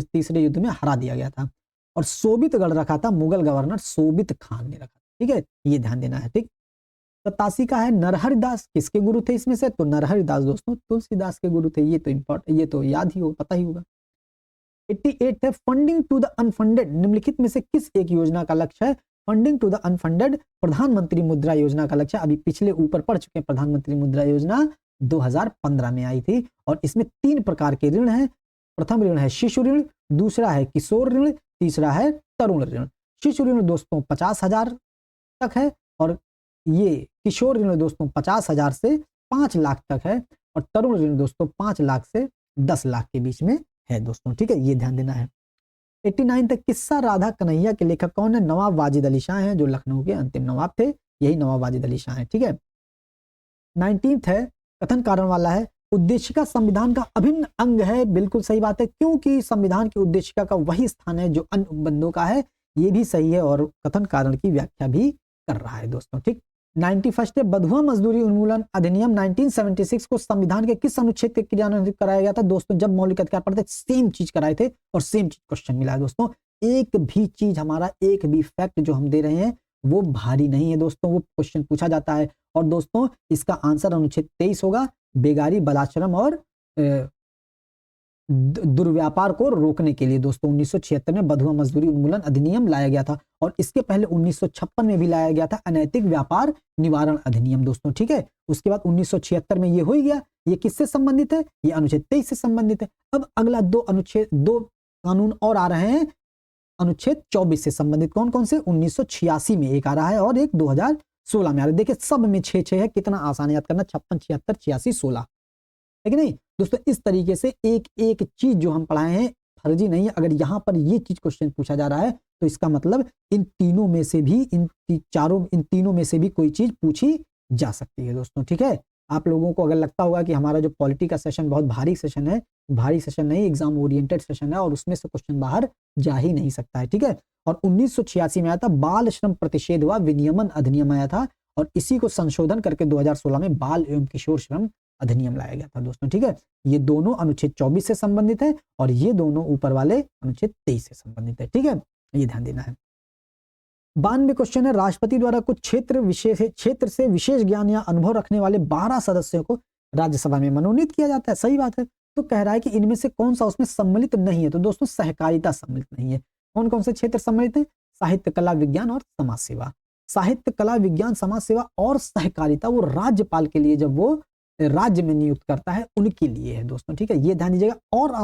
S1: तीसरे युद्ध में हरा दिया गया था, और सोबितगढ़ रखा था मुगल गवर्नर सोबित खान ने रखा, ठीक है, ये ध्यान देना है, ठीक। 87 का है, नरहरिदास किसके गुरु थे इसमें से, तो नरहरिदास दोस्तों तुलसीदास के गुरु थे, ये तो याद ही हो, पता ही होगा। 88 है, फंडिंग टू द अनफंडेड निम्नलिखित में से किस एक योजना का लक्ष्य है, फंडिंग टू द अनफंडेड प्रधानमंत्री मुद्रा योजना का लक्ष्य, अभी पिछले ऊपर पढ़ चुके हैं, प्रधानमंत्री मुद्रा योजना 2015 में आई थी, और इसमें 3 प्रकार के ऋण हैं। प्रथम ऋण है शिशु ऋण, दूसरा है किशोर ऋण, तीसरा है तरुण ऋण। शिशु ऋण दोस्तों 50,000 तक है, और ये किशोर ऋण दोस्तों 50,000 से 5 लाख तक है, और तरुण ऋण दोस्तों 5 लाख से 10 लाख के बीच में है दोस्तों, ठीक है, ये ध्यान देना है। 89 तक किस्सा राधा कन्हैया के लेखक कौन है, नवाब वाजिद अली शाह हैं, जो लखनऊ के अंतिम नवाब थे, यही नवाब वाजिद अली शाह हैं, ठीक है। 19 है, कथन कारण वाला है, उद्देशिका संविधान का अभिन्न अंग है, बिल्कुल सही बात है, क्योंकि संविधान की उद्देशिका का वही स्थान है जो अन्य उपबंधों का है, ये भी सही है, और कथन कारण की व्याख्या भी कर रहा है दोस्तों, ठीक। 91 है, बधुआ मजदूरी उन्मूलन अधिनियम 1976 को संविधान के किस अनुच्छेद के क्रियान्वित कराया गया था, दोस्तों जब मौलिक अधिकार पढ़ते सेम चीज कराए थे, और सेम चीज क्वेश्चन मिला है दोस्तों, एक भी चीज हमारा एक भी फैक्ट जो हम दे रहे हैं वो भारी नहीं है दोस्तों, वो क्वेश्चन पूछा जाता है, और दोस्तों इसका आंसर अनुच्छेद 23 होगा, बेगारी बलाश्रम और दुर्व्यापार को रोकने के लिए दोस्तों 1976 में बंधुआ मजदूरी उन्मूलन अधिनियम लाया गया था, और इसके पहले 1956 में भी लाया गया था अनैतिक व्यापार निवारण अधिनियम दोस्तों। ठीक है, उसके बाद 1976 में ये हो ही गया। ये किससे संबंधित है? ये अनुच्छेद 23 से संबंधित है। अब अगला दो कानून और आ रहे हैं अनुच्छेद 24 से संबंधित। कौन कौन से? 1986 में एक आ रहा है और एक 2016 में आ रहा है। देखिए सब में 6 है, कितना आसान याद करना, 56, 76, 86, 16 है कि नहीं दोस्तों। इस तरीके से एक एक चीज जो हम पढ़ाए हैं फर्जी नहीं है। अगर यहां पर ये चीज क्वेश्चन पूछा जा रहा है तो इसका मतलब इन तीनों में से भी इन तीनों में से भी कोई चीज पूछी जा सकती है दोस्तों। ठीक है, आप लोगों को अगर लगता होगा कि हमारा जो पॉलिटी का सेशन बहुत भारी सेशन है, भारी सेशन नहीं, एग्जाम ओरिएंटेड सेशन है और उसमें से क्वेश्चन बाहर जा ही नहीं सकता है। ठीक है, और 1986 में आया था बाल श्रम प्रतिषेध व विनियमन अधिनियम आया था, और इसी को संशोधन करके 2016 में बाल एवं किशोर श्रम अधिनियम लाया गया था दोस्तों। ठीक है, ये दोनों अनुच्छेद 24 से संबंधित है और ये दोनों ऊपर वाले अनुच्छेद 23 से संबंधित है। ठीक है, ये ध्यान देना है। 92 क्वेश्चन है, राष्ट्रपति द्वारा कुछ क्षेत्र से विशेष ज्ञान या अनुभव रखने वाले 12 सदस्यों को राज्यसभा में मनोनीत किया जाता है। सही बात है। तो कह रहा है कि इनमें से कौन सा उसमें सम्मिलित नहीं है? तो दोस्तों सहकारिता सम्मिलित नहीं है। कौन कौन से क्षेत्र सम्मिलित है? साहित्य, कला, विज्ञान और समाज सेवा। साहित्य, कला, विज्ञान, समाज सेवा और सहकारिता वो राज्यपाल के लिए, जब वो राज्य में नियुक्त करता है, उनके लिए है दोस्तों। ठीक है, ये ध्यान दीजिएगा। और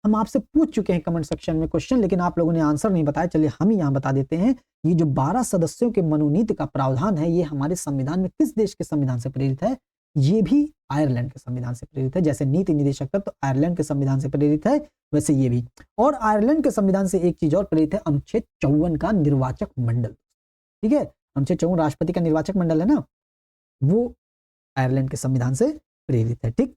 S1: हम आपसे पूछ चुके हैं कमेंट सेक्शन में क्वेश्चन, लेकिन आप लोगों ने आंसर नहीं बताया। चलिए हम यहाँ बता देते हैं। ये जो 12 सदस्यों के मनोनीत का प्रावधान है, ये हमारे संविधान में किस देश के संविधान से प्रेरित है? ये भी आयरलैंड के संविधान से प्रेरित है। जैसे नीति निदेशक तत्व तो आयरलैंड के संविधान से प्रेरित है, वैसे ये भी। और आयरलैंड के संविधान से एक चीज और प्रेरित है, अनुच्छेद 54 का निर्वाचक मंडल। ठीक है, अनुच्छेद 54 राष्ट्रपति का निर्वाचक मंडल है ना, वो आयरलैंड के संविधान से प्रेरित है। ठीक,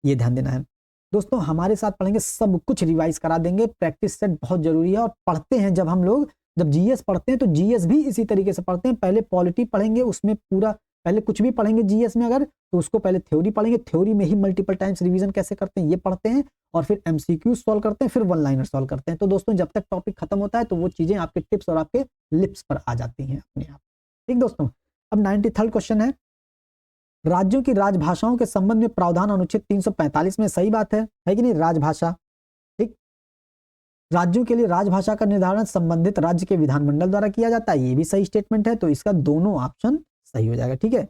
S1: ये ध्यान देना है दोस्तों। हमारे साथ पढ़ेंगे, सब कुछ रिवाइज करा देंगे। प्रैक्टिस सेट बहुत जरूरी है। और पढ़ते हैं जब जीएस पढ़ते हैं तो जीएस भी इसी तरीके से पढ़ते हैं। पहले पॉलिटी पढ़ेंगे, उसमें पूरा पहले कुछ भी पढ़ेंगे जीएस में अगर, तो उसको पहले थ्योरी पढ़ेंगे। थ्योरी में ही मल्टीपल टाइम्स रिवीजन कैसे करते हैं ये पढ़ते हैं, और फिर एमसीक्यू सॉल्व करते हैं, फिर वन लाइनर सॉल्व करते हैं। तो दोस्तों जब तक टॉपिक खत्म होता है तो वो चीजें आपके टिप्स और आपके लिप्स पर आ जाती हैं अपने आप। ठीक दोस्तों, अब 93rd क्वेश्चन है, राज्यों की राजभाषाओं के संबंध में प्रावधान अनुच्छेद 345 में। सही बात है कि नहीं? राजभाषा, ठीक, राज्यों के लिए राजभाषा का निर्धारण संबंधित राज्य के विधानमंडल द्वारा किया जाता है। ये भी सही स्टेटमेंट है, तो इसका दोनों ऑप्शन सही हो जाएगा। ठीक है,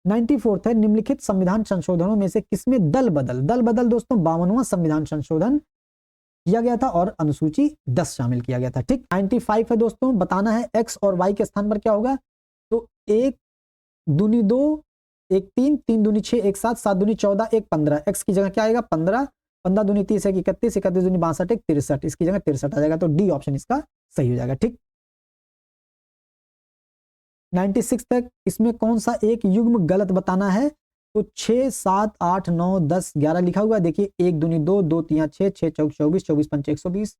S1: 94th है, निम्नलिखित संविधान संशोधनों में से किसमें दल बदल दोस्तों 52वां संविधान संशोधन किया गया था और अनुसूची 10 शामिल किया गया था। ठीक, 95 है दोस्तों, बताना है एक्स और वाई के स्थान पर क्या होगा। तो 1 दूनी 2, 1 3, 3 दूनी 6, 1 7, 7 दूनी 14, 1 15। एक्स की जगह क्या आएगा? 15, 15 दूनी 30, 1 31, 31 दूनी 62, 1 63। इसकी जगह 63 आ जाएगा, तो डी ऑप्शन इसका सही हो जाएगा। ठीक, 96 तक इसमें कौन सा एक युग्म गलत बताना है? तो 6 7 8 9 10 11 लिखा हुआ है। देखिए 1 दूनी 2, 2 3 6, 6 चौक 24, 24 पंचे 120,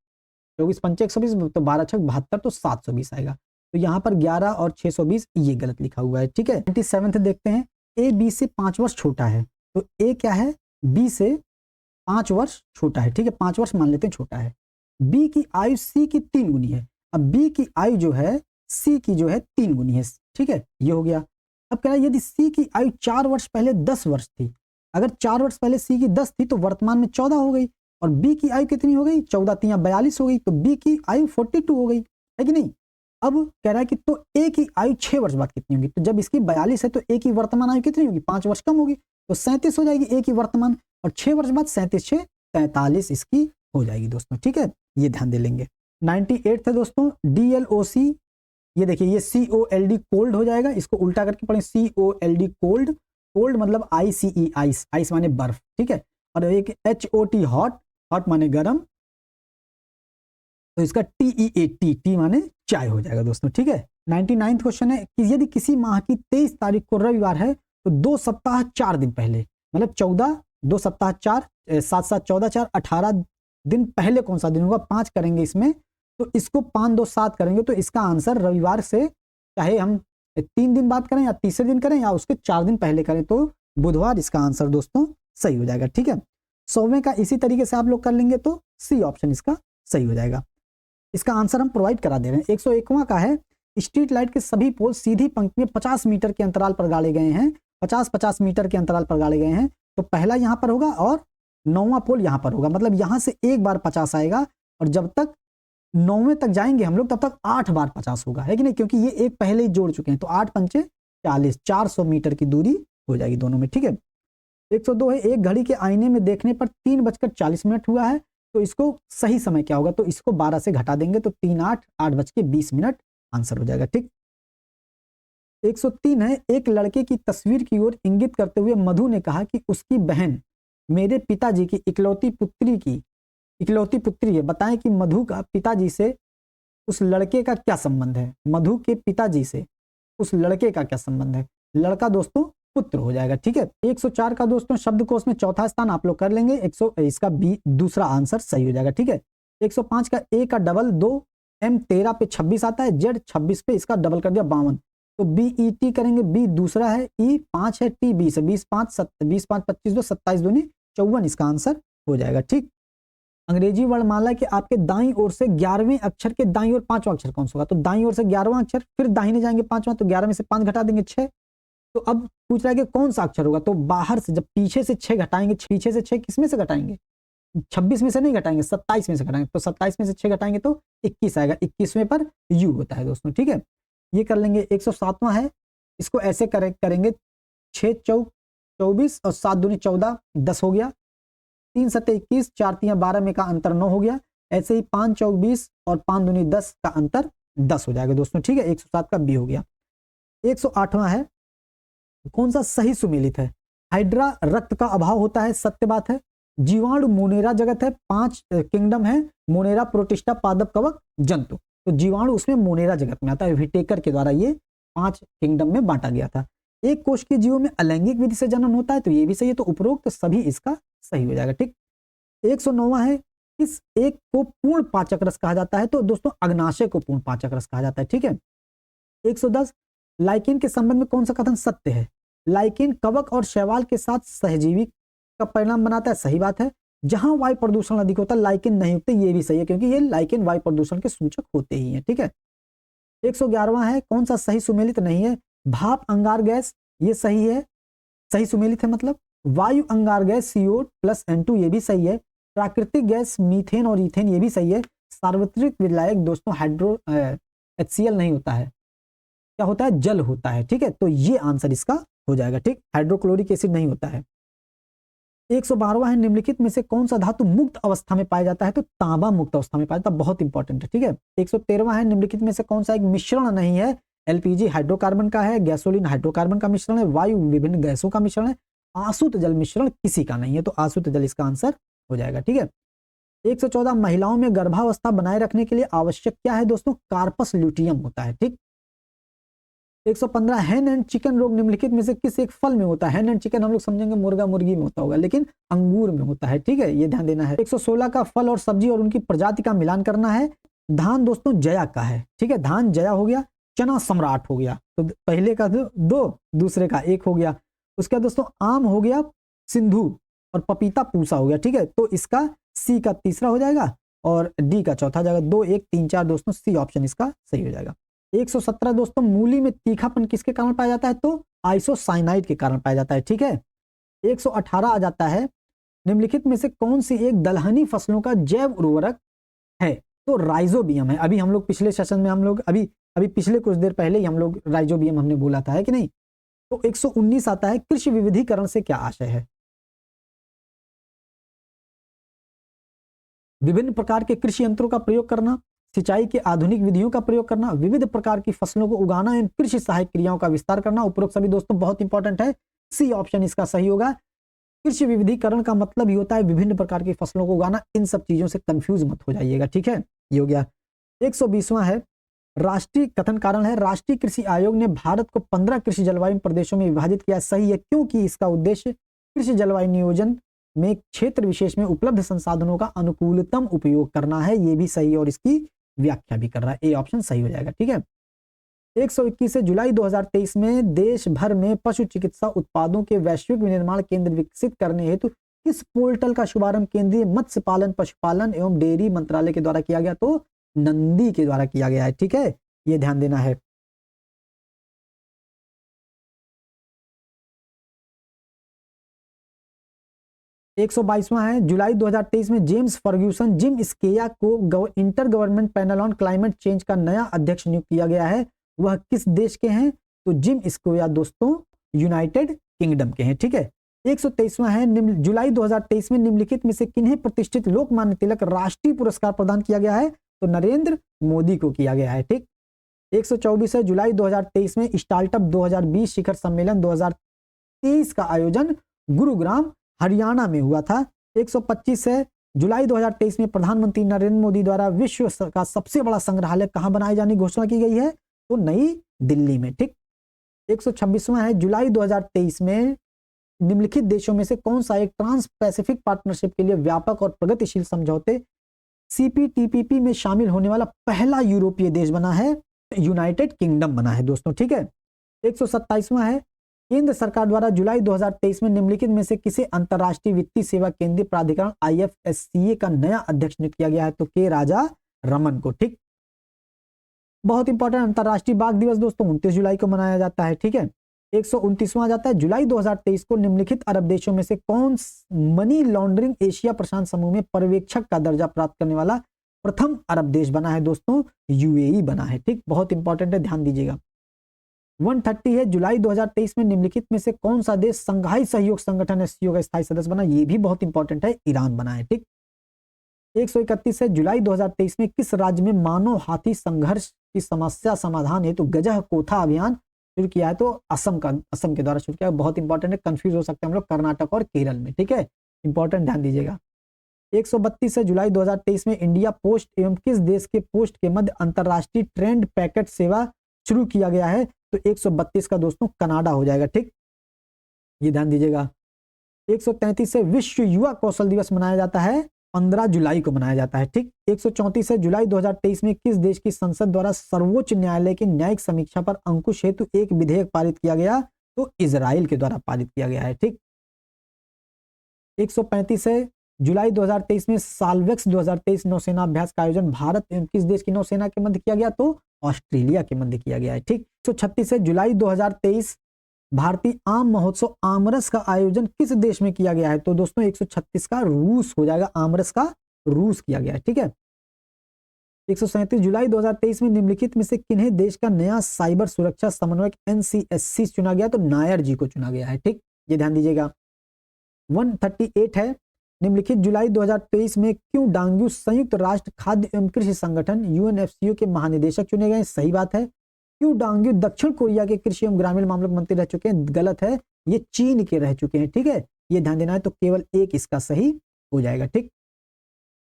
S1: 24 पंचे 120, तो 12 छक 72, तो 720 आएगा। तो यहाँ पर 11 और 620 ये गलत लिखा हुआ है। ठीक है, 97 देखते हैं, ए बी से 5 वर्ष छोटा है। तो ए क्या है? बी से 5 वर्ष छोटा है। ठीक है, 5 वर्ष मान लेते हैं छोटा है। बी की आयु सी की 3 गुनी है। अब बी की आयु जो है सी की जो है 3 गुनी है। ठीक है, ये हो गया। अब कह रहा है यदि सी की आयु 4 वर्ष पहले 10 वर्ष थी, अगर 4 वर्ष पहले सी की 10 थी तो वर्तमान में 14 हो गई, और बी की आयु कितनी हो गई? 14 3 42 हो गई, तो बी की आयु 42 हो गई, है कि नहीं? अब कह रहा है कि तो ए की आयु 6 वर्ष बाद कितनी होगी? तो जब इसकी 42 है तो ए की वर्तमान आयु कितनी होगी? 5 वर्ष कम होगी, तो 37 हो जाएगी ए की वर्तमान, और 6 वर्ष बाद 37 6 43 इसकी हो जाएगी दोस्तों। ठीक है, ये ध्यान दे लेंगे। 98 है दोस्तों, DLOC, ये देखिए ये COLD कोल्ड हो जाएगा। इसको उल्टा करके पढ़ें, COLD कोल्ड, कोल्ड मतलब ICE आइस, आइस माने बर्फ। ठीक है, और एक HOT हॉट, हॉट माने गर्म, तो इसका TEAT, टी माने चाय हो जाएगा दोस्तों। ठीक है, 99 क्वेश्चन है कि यदि किसी माह की 23 तारीख को रविवार है तो 2 सप्ताह 4 दिन पहले, मतलब 14, 2 सप्ताह 4, 7 7 14 4 18 दिन पहले कौन सा दिन होगा? 5 करेंगे इसमें, तो इसको 5 2 7 करेंगे, तो इसका आंसर रविवार से चाहे हम 3 दिन बाद करें या तीसरे दिन करें या उसके 4 दिन पहले करें, तो बुधवार इसका आंसर दोस्तों सही हो जाएगा। ठीक है, 100वें का इसी तरीके से आप लोग कर लेंगे तो सी ऑप्शन इसका सही हो जाएगा। इसका आंसर हम प्रोवाइड करा दे रहे हैं। 101वां का है, स्ट्रीट लाइट के सभी पोल सीधी पंक्ति में 50 मीटर के अंतराल पर गाड़े गए हैं, 50-50 मीटर के अंतराल पर गाड़े गए हैं। तो पहला यहां पर होगा और 9वां पोल यहाँ पर होगा, मतलब यहाँ से एक बार 50 आएगा और जब तक 9वें तक जाएंगे हम लोग तब तक 8 बार 50 होगा, है कि नहीं, क्योंकि ये एक पहले ही जोड़ चुके हैं। तो 8 पंचे 40, 400 मीटर की दूरी हो जाएगी दोनों में, ठीक है। 102 है, एक घड़ी के आईने में देखने पर 3:40 हुआ है, तो इसको सही समय क्या होगा, तो इसको 12 से घटा देंगे तो 3 8 8:20 आंसर हो जाएगा, ठीक। 103 है, एक लड़के की तस्वीर की ओर इंगित करते हुए मधु ने कहा कि उसकी बहन मेरे पिताजी की इकलौती पुत्री है, बताएं कि मधु का पिताजी से उस लड़के का क्या संबंध है। मधु के पिताजी से उस लड़के का क्या संबंध है, लड़का दोस्तों पुत्र हो जाएगा, ठीक है। 104 का दोस्तों शब्दकोश में चौथा स्थान आप लोग कर लेंगे, इसका बी दूसरा आंसर सही हो जाएगा, ठीक है। 105 का ए का डबल 2, एम 13 पे 26 आता है, जेड 26 पे इसका डबल कर दिया 52, तो बी ई टी करेंगे, बी दूसरा है, ई 5 है, टी 20 है, 20 5 25 25 2 27 दूनी 54 इसका आंसर हो जाएगा, ठीक। अंग्रेजी वर्णमाला के आपके दाईं ओर से 11वें अक्षर के दाईं ओर 5वां अक्षर कौन सा होगा, तो दाईं ओर से 11वां अक्षर, फिर दाहिने जाएंगे 5वां, तो 11 में से 5 घटा देंगे 6। तो अब पूछ रहा है कि कौन सा अक्षर होगा, तो बाहर से जब पीछे से 6 घटाएंगे, पीछे से 6 किस में से घटाएंगे, 26 में से नहीं घटाएंगे, 27 में से घटाएंगे, तो 27 में से 6 घटाएंगे तो 21 आएगा, 21वें पर यू होता है दोस्तों, ठीक है। ये कर लेंगे। 107वां है, इसको ऐसे करेंगे 6 चौक 24 और 7 दूनी 14, 10 हो गया, 3 सत्ते 21, 4 तियां 12 में का अंतर 9 हो गया, ऐसे ही 5 चौक 20 और 5 दूनी 10 का अंतर 10 हो जाएगा दोस्तों, ठीक है। 107 का बी हो गया। 108वां है, कौन सा सही सुमेलित है, हाइड्रा रक्त का अभाव होता है, सत्य बात है। जीवाणु मोनेरा जगत है, 5 किंगडम है, मोनेरा प्रोटिस्टा पादप कवक जंतु, तो जीवाणु उसमें मोनेरा जगत में आता है, विटेकर के द्वारा ये 5 किंगडम में बांटा गया था। एक कोश के जीवों में अलैंगिक विधि से जनन होता है, तो ये भी सही है, तो उपरोक्त सभी इसका सही हो जाएगा, ठीक। 109वां है, किस एक को पूर्ण पाचक रस कहा जाता है, तो दोस्तों अग्नाशय को पूर्ण पाचक रस कहा जाता है, ठीक है। 110, लाइकेन के संबंध में कौन सा कथन सत्य है, लाइकेन कवक और शैवाल के साथ सहजीवी का परिणाम बनाता है, सही बात है। जहां वायु प्रदूषण अधिक होता है लाइकेन नहीं होते, ये भी सही है, क्योंकि ये लाइकेन वायु प्रदूषण के सूचक होते ही हैं, ठीक है। 111वां है, कौन सा सही सुमेलित नहीं है, भाप अंगार गैस, ये सही है, सही सुमेलित है, मतलब वायु अंगार गैस CO प्लस N2 ये भी सही है, प्राकृतिक गैस मीथेन और ईथेन ये भी सही है। सार्वत्रिक विलायक दोस्तों हाइड्रो HCl नहीं होता है, क्या होता है, जल होता है, ठीक है, तो ये आंसर इसका हो जाएगा, ठीक। हाइड्रोक्लोरिक एसिड नहीं होता है। 112वां है, निम्नलिखित में से कौन सा धातु मुक्त अवस्था में पाया जाता है, तो तांबा मुक्त अवस्था में पाया जाता है, बहुत इंपॉर्टेंट है, ठीक है। 113वां है, निम्नलिखित में से कौन सा एक मिश्रण नहीं है, LPG हाइड्रोकार्बन का है, गैसोलीन हाइड्रोकार्बन का मिश्रण है, वायु विभिन्न गैसों का मिश्रण है, आसुत जल मिश्रण किसी का नहीं है, तो आसुत जल इसका आंसर हो जाएगा, ठीक है। 114, महिलाओं में गर्भावस्था बनाए रखने के लिए आवश्यक क्या है दोस्तों, कार्पस ल्यूटियम होता है, ठीक। 115, हैन एंड चिकन रोग निम्नलिखित में से किस एक फल में होता है, हैन एंड चिकन हम लोग समझेंगे मुर्गा मुर्गी में होता होगा, लेकिन अंगूर में होता है, ठीक है, ये ध्यान देना है। 116 का फल और सब्जी और उनकी प्रजाति का मिलान करना है, धान दोस्तों जया का है, ठीक है, धान जया हो गया, चना सम्राट हो गया, तो पहले का 2 दूसरे का 1 हो गया, उसके बाद दोस्तों आम हो गया सिंधु और पपीता पूसा हो गया, ठीक है, तो इसका सी का तीसरा हो जाएगा और डी का चौथा हो जाएगा, 2 1 3 4 दोस्तों सी ऑप्शन इसका सही हो जाएगा। 117 दोस्तों, मूली में तीखापन किसके कारण पाया जाता है, तो आइसोसाइनाइड के कारण पाया जाता है, ठीक है। 118 आ जाता है, निम्नलिखित में से कौन सी एक दलहनी फसलों का जैव उर्वरक है, तो राइजोबियम है। अभी हम लोग पिछले सेशन में हम लोग अभी पिछले कुछ देर पहले ही हम लोग राइजोबियम हमने बोला था, है कि नहीं। तो 119 आता है, कृषि विविधीकरण से क्या आशय है, विभिन्न प्रकार के कृषि यंत्रों का प्रयोग करना, सिंचाई के आधुनिक विधियों का प्रयोग करना, विविध प्रकार की फसलों को उगाना एवं कृषि सहायक क्रियाओं का विस्तार करना, उपरोक्त सभी दोस्तों बहुत इंपॉर्टेंट है, सी ऑप्शन इसका सही होगा। कृषि विविधीकरण का मतलब ही होता है विभिन्न प्रकार की फसलों को उगाना, इन सब चीजों से कंफ्यूज मत हो जाइएगा, ठीक है, ये हो गया। 120वां है, राष्ट्रीय कथन कारण है, राष्ट्रीय कृषि आयोग ने भारत को 15 कृषि जलवायु प्रदेशों में विभाजित किया, सही है, क्योंकि इसका उद्देश्य कृषि जलवायु नियोजन में क्षेत्र विशेष में उपलब्ध संसाधनों का अनुकूलतम उपयोग करना है, ये भी सही है और इसकी व्याख्या भी कर रहा है, ए ऑप्शन सही हो जाएगा, ठीक है। 121 से जुलाई 2023 में देश भर में पशु चिकित्सा उत्पादों के वैश्विक विनिर्माण केंद्र विकसित करने हेतु किस पोर्टल का शुभारंभ केंद्रीय मत्स्य पालन पशुपालन एवं डेयरी मंत्रालय के द्वारा किया गया, तो नंदी के द्वारा किया गया है, ठीक है, ये ध्यान देना है। 122वां है जुलाई 2023 में जेम्स फर्ग्यूसन जिम स्केया को inter government panel on climate change का नया अध्यक्ष नियुक्त किया गया है। वह किस देश के हैं? तो जिम स्केया दोस्तों यूनाइटेड किंगडम के हैं। ठीक है। 123वां है जुलाई 2023 में निम्नलिखित में से किन्हें प्रतिष्ठित लोकमान्य तिलक राष्ट्रीय पुरस्कार प्रदान किया गया है? तो नरेंद्र मोदी को किया गया है। ठीक। 124 है जुलाई 2023 में स्टार्टअप 2020 शिखर सम्मेलन 2023 का आयोजन गुरुग्राम हरियाणा में हुआ था। 125 है जुलाई 2023 में प्रधानमंत्री नरेंद्र मोदी द्वारा विश्व का सबसे बड़ा संग्रहालय कहां बनाए जाने की घोषणा की गई है? तो नई दिल्ली में। ठीक। 126वां है जुलाई 2023 में निम्नलिखित देशों में से कौन सा एक ट्रांस पैसिफिक पार्टनरशिप के लिए व्यापक और प्रगतिशील समझौते CPTPP में शामिल होने वाला पहला यूरोपीय देश बना है? यूनाइटेड किंगडम बना है दोस्तों। ठीक है। 127वां है केंद्र सरकार द्वारा जुलाई 2023 में निम्नलिखित में से किसे अंतर्राष्ट्रीय वित्तीय सेवा केंद्रीय प्राधिकरण IFSCA का नया अध्यक्ष नियुक्त किया गया है? तो के राजा रमन को। ठीक। बहुत इंपॉर्टेंट अंतर्राष्ट्रीय बाघ दिवस दोस्तों 29 जुलाई को मनाया जाता है। ठीक है। 129वां जाता है जुलाई 2023 को निम्नलिखित अरब देशों में से कौन मनी लॉन्ड्रिंग एशिया प्रशांत समूह में पर्यवेक्षक का दर्जा प्राप्त करने वाला प्रथम अरब देश बना है? दोस्तों UAE बना है। ठीक। बहुत इंपॉर्टेंट है, ध्यान दीजिएगा। 130 है जुलाई 2023 में निम्नलिखित में से कौन सा देश संघाई सहयोग संगठन SCO का स्थायी सदस्य बना? ये भी बहुत इंपॉर्टेंट है, ईरान बना है। ठीक। 131 है जुलाई 2023 में किस राज्य में मानव हाथी संघर्ष की समस्या समाधान हेतु गजह कोथा अभियान शुरू किया है? तो असम के द्वारा शुरू किया है। बहुत इंपॉर्टेंट है, कंफ्यूज हो सकते हैं हम लोग कर्नाटक और केरल में। ठीक है, इंपॉर्टेंट, ध्यान दीजिएगा। 132 है जुलाई 2023 में इंडिया पोस्ट एवं किस देश के पोस्ट के मध्य अंतरराष्ट्रीय ट्रेंड पैकेट सेवा शुरू किया गया है? तो 132 का दोस्तों कनाडा हो जाएगा। ठीक, ये ध्यान दीजिएगा। 133 से विश्व युवा कौशल दिवस मनाया जाता है, 15 जुलाई को मनाया जाता है। ठीक, 134 है जुलाई 2023 में किस देश की संसद द्वारा सर्वोच्च न्यायालय की न्यायिक समीक्षा पर अंकुश हेतु एक विधेयक पारित किया गया? तो इजराइल के द्वारा पारित किया गया है। ठीक, 135 है जुलाई 2023 में साल्वेक्स 2023 नौसेना अभ्यास का आयोजन भारत एवं किस देश की नौसेना के मध्य किया गया? तो ऑस्ट्रेलिया के मध्य किया गया है। ठीक, 136 है जुलाई 2023 भारतीय आम महोत्सव आमरस का आयोजन किस देश में किया गया है? तो दोस्तों 136 का रूस हो जाएगा, आमरस का रूस किया गया है। ठीक है, 137 जुलाई 2023 में निम्नलिखित में से किन्हें देश का नया साइबर सुरक्षा समन्वयक NCSC चुना गया? तो नायर जी को चुना गया है। ठीक, ये ध्यान दीजिएगा। 138 है निम्नलिखित जुलाई 2023 में क्यों डांग्यू संयुक्त राष्ट्र खाद्य एवं कृषि संगठन UNFCO के महानिदेशक चुने गए? सही बात है। क्यों डांग्यू दक्षिण कोरिया के कृषि एवं ग्रामीण मामलों के मंत्री रह चुके हैं? गलत है, ये चीन के रह चुके हैं। ठीक है, ये ध्यान देना है, तो केवल एक इसका सही हो जाएगा। ठीक,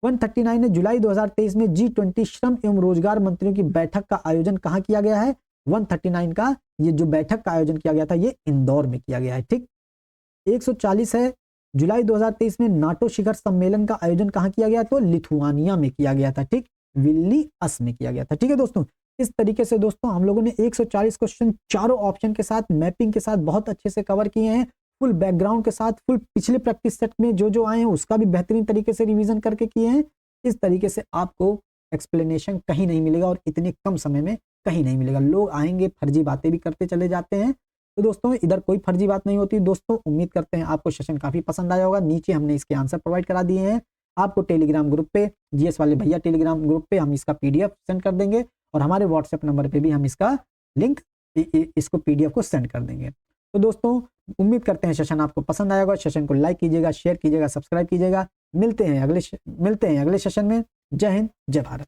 S1: 139 है जुलाई 2023 में G20 श्रम एवं रोजगार मंत्रियों की बैठक का आयोजन कहां किया गया है? 139 का ये जो बैठक का आयोजन किया गया था ये इंदौर में किया गया है। ठीक, 140 है जुलाई 2023 में नाटो शिखर सम्मेलन का आयोजन कहां किया गया? तो लिथुआनिया में किया गया था। ठीक, विल्नियस में किया गया था। ठीक है दोस्तों, इस तरीके से दोस्तों हम लोगों ने 140 क्वेश्चन चारों ऑप्शन के साथ मैपिंग के साथ बहुत अच्छे से कवर किए हैं, फुल बैकग्राउंड के साथ, फुल पिछले प्रैक्टिस सेट में जो जो आए हैं उसका भी बेहतरीन तरीके से रिवीजन करके किए हैं। इस तरीके से आपको एक्सप्लेनेशन कहीं नहीं मिलेगा और इतने कम समय में कहीं नहीं मिलेगा। लोग आएंगे फर्जी बातें भी करते चले जाते हैं, तो दोस्तों इधर कोई फर्जी बात नहीं होती। दोस्तों उम्मीद करते हैं आपको सेशन काफी पसंद आया होगा। नीचे हमने इसके आंसर प्रोवाइड करा दिए हैं आपको टेलीग्राम ग्रुप पे, GS वाले भैया टेलीग्राम ग्रुप पे हम इसका PDF सेंड कर देंगे और हमारे WhatsApp नंबर पे भी हम इसका लिंक इसको PDF को सेंड कर देंगे। तो दोस्तों उम्मीद करते हैं सेशन आपको पसंद आएगा। सेशन को लाइक कीजिएगा, शेयर कीजिएगा, सब्सक्राइब कीजिएगा। मिलते हैं अगले सेशन में। जय हिंद, जय भारत।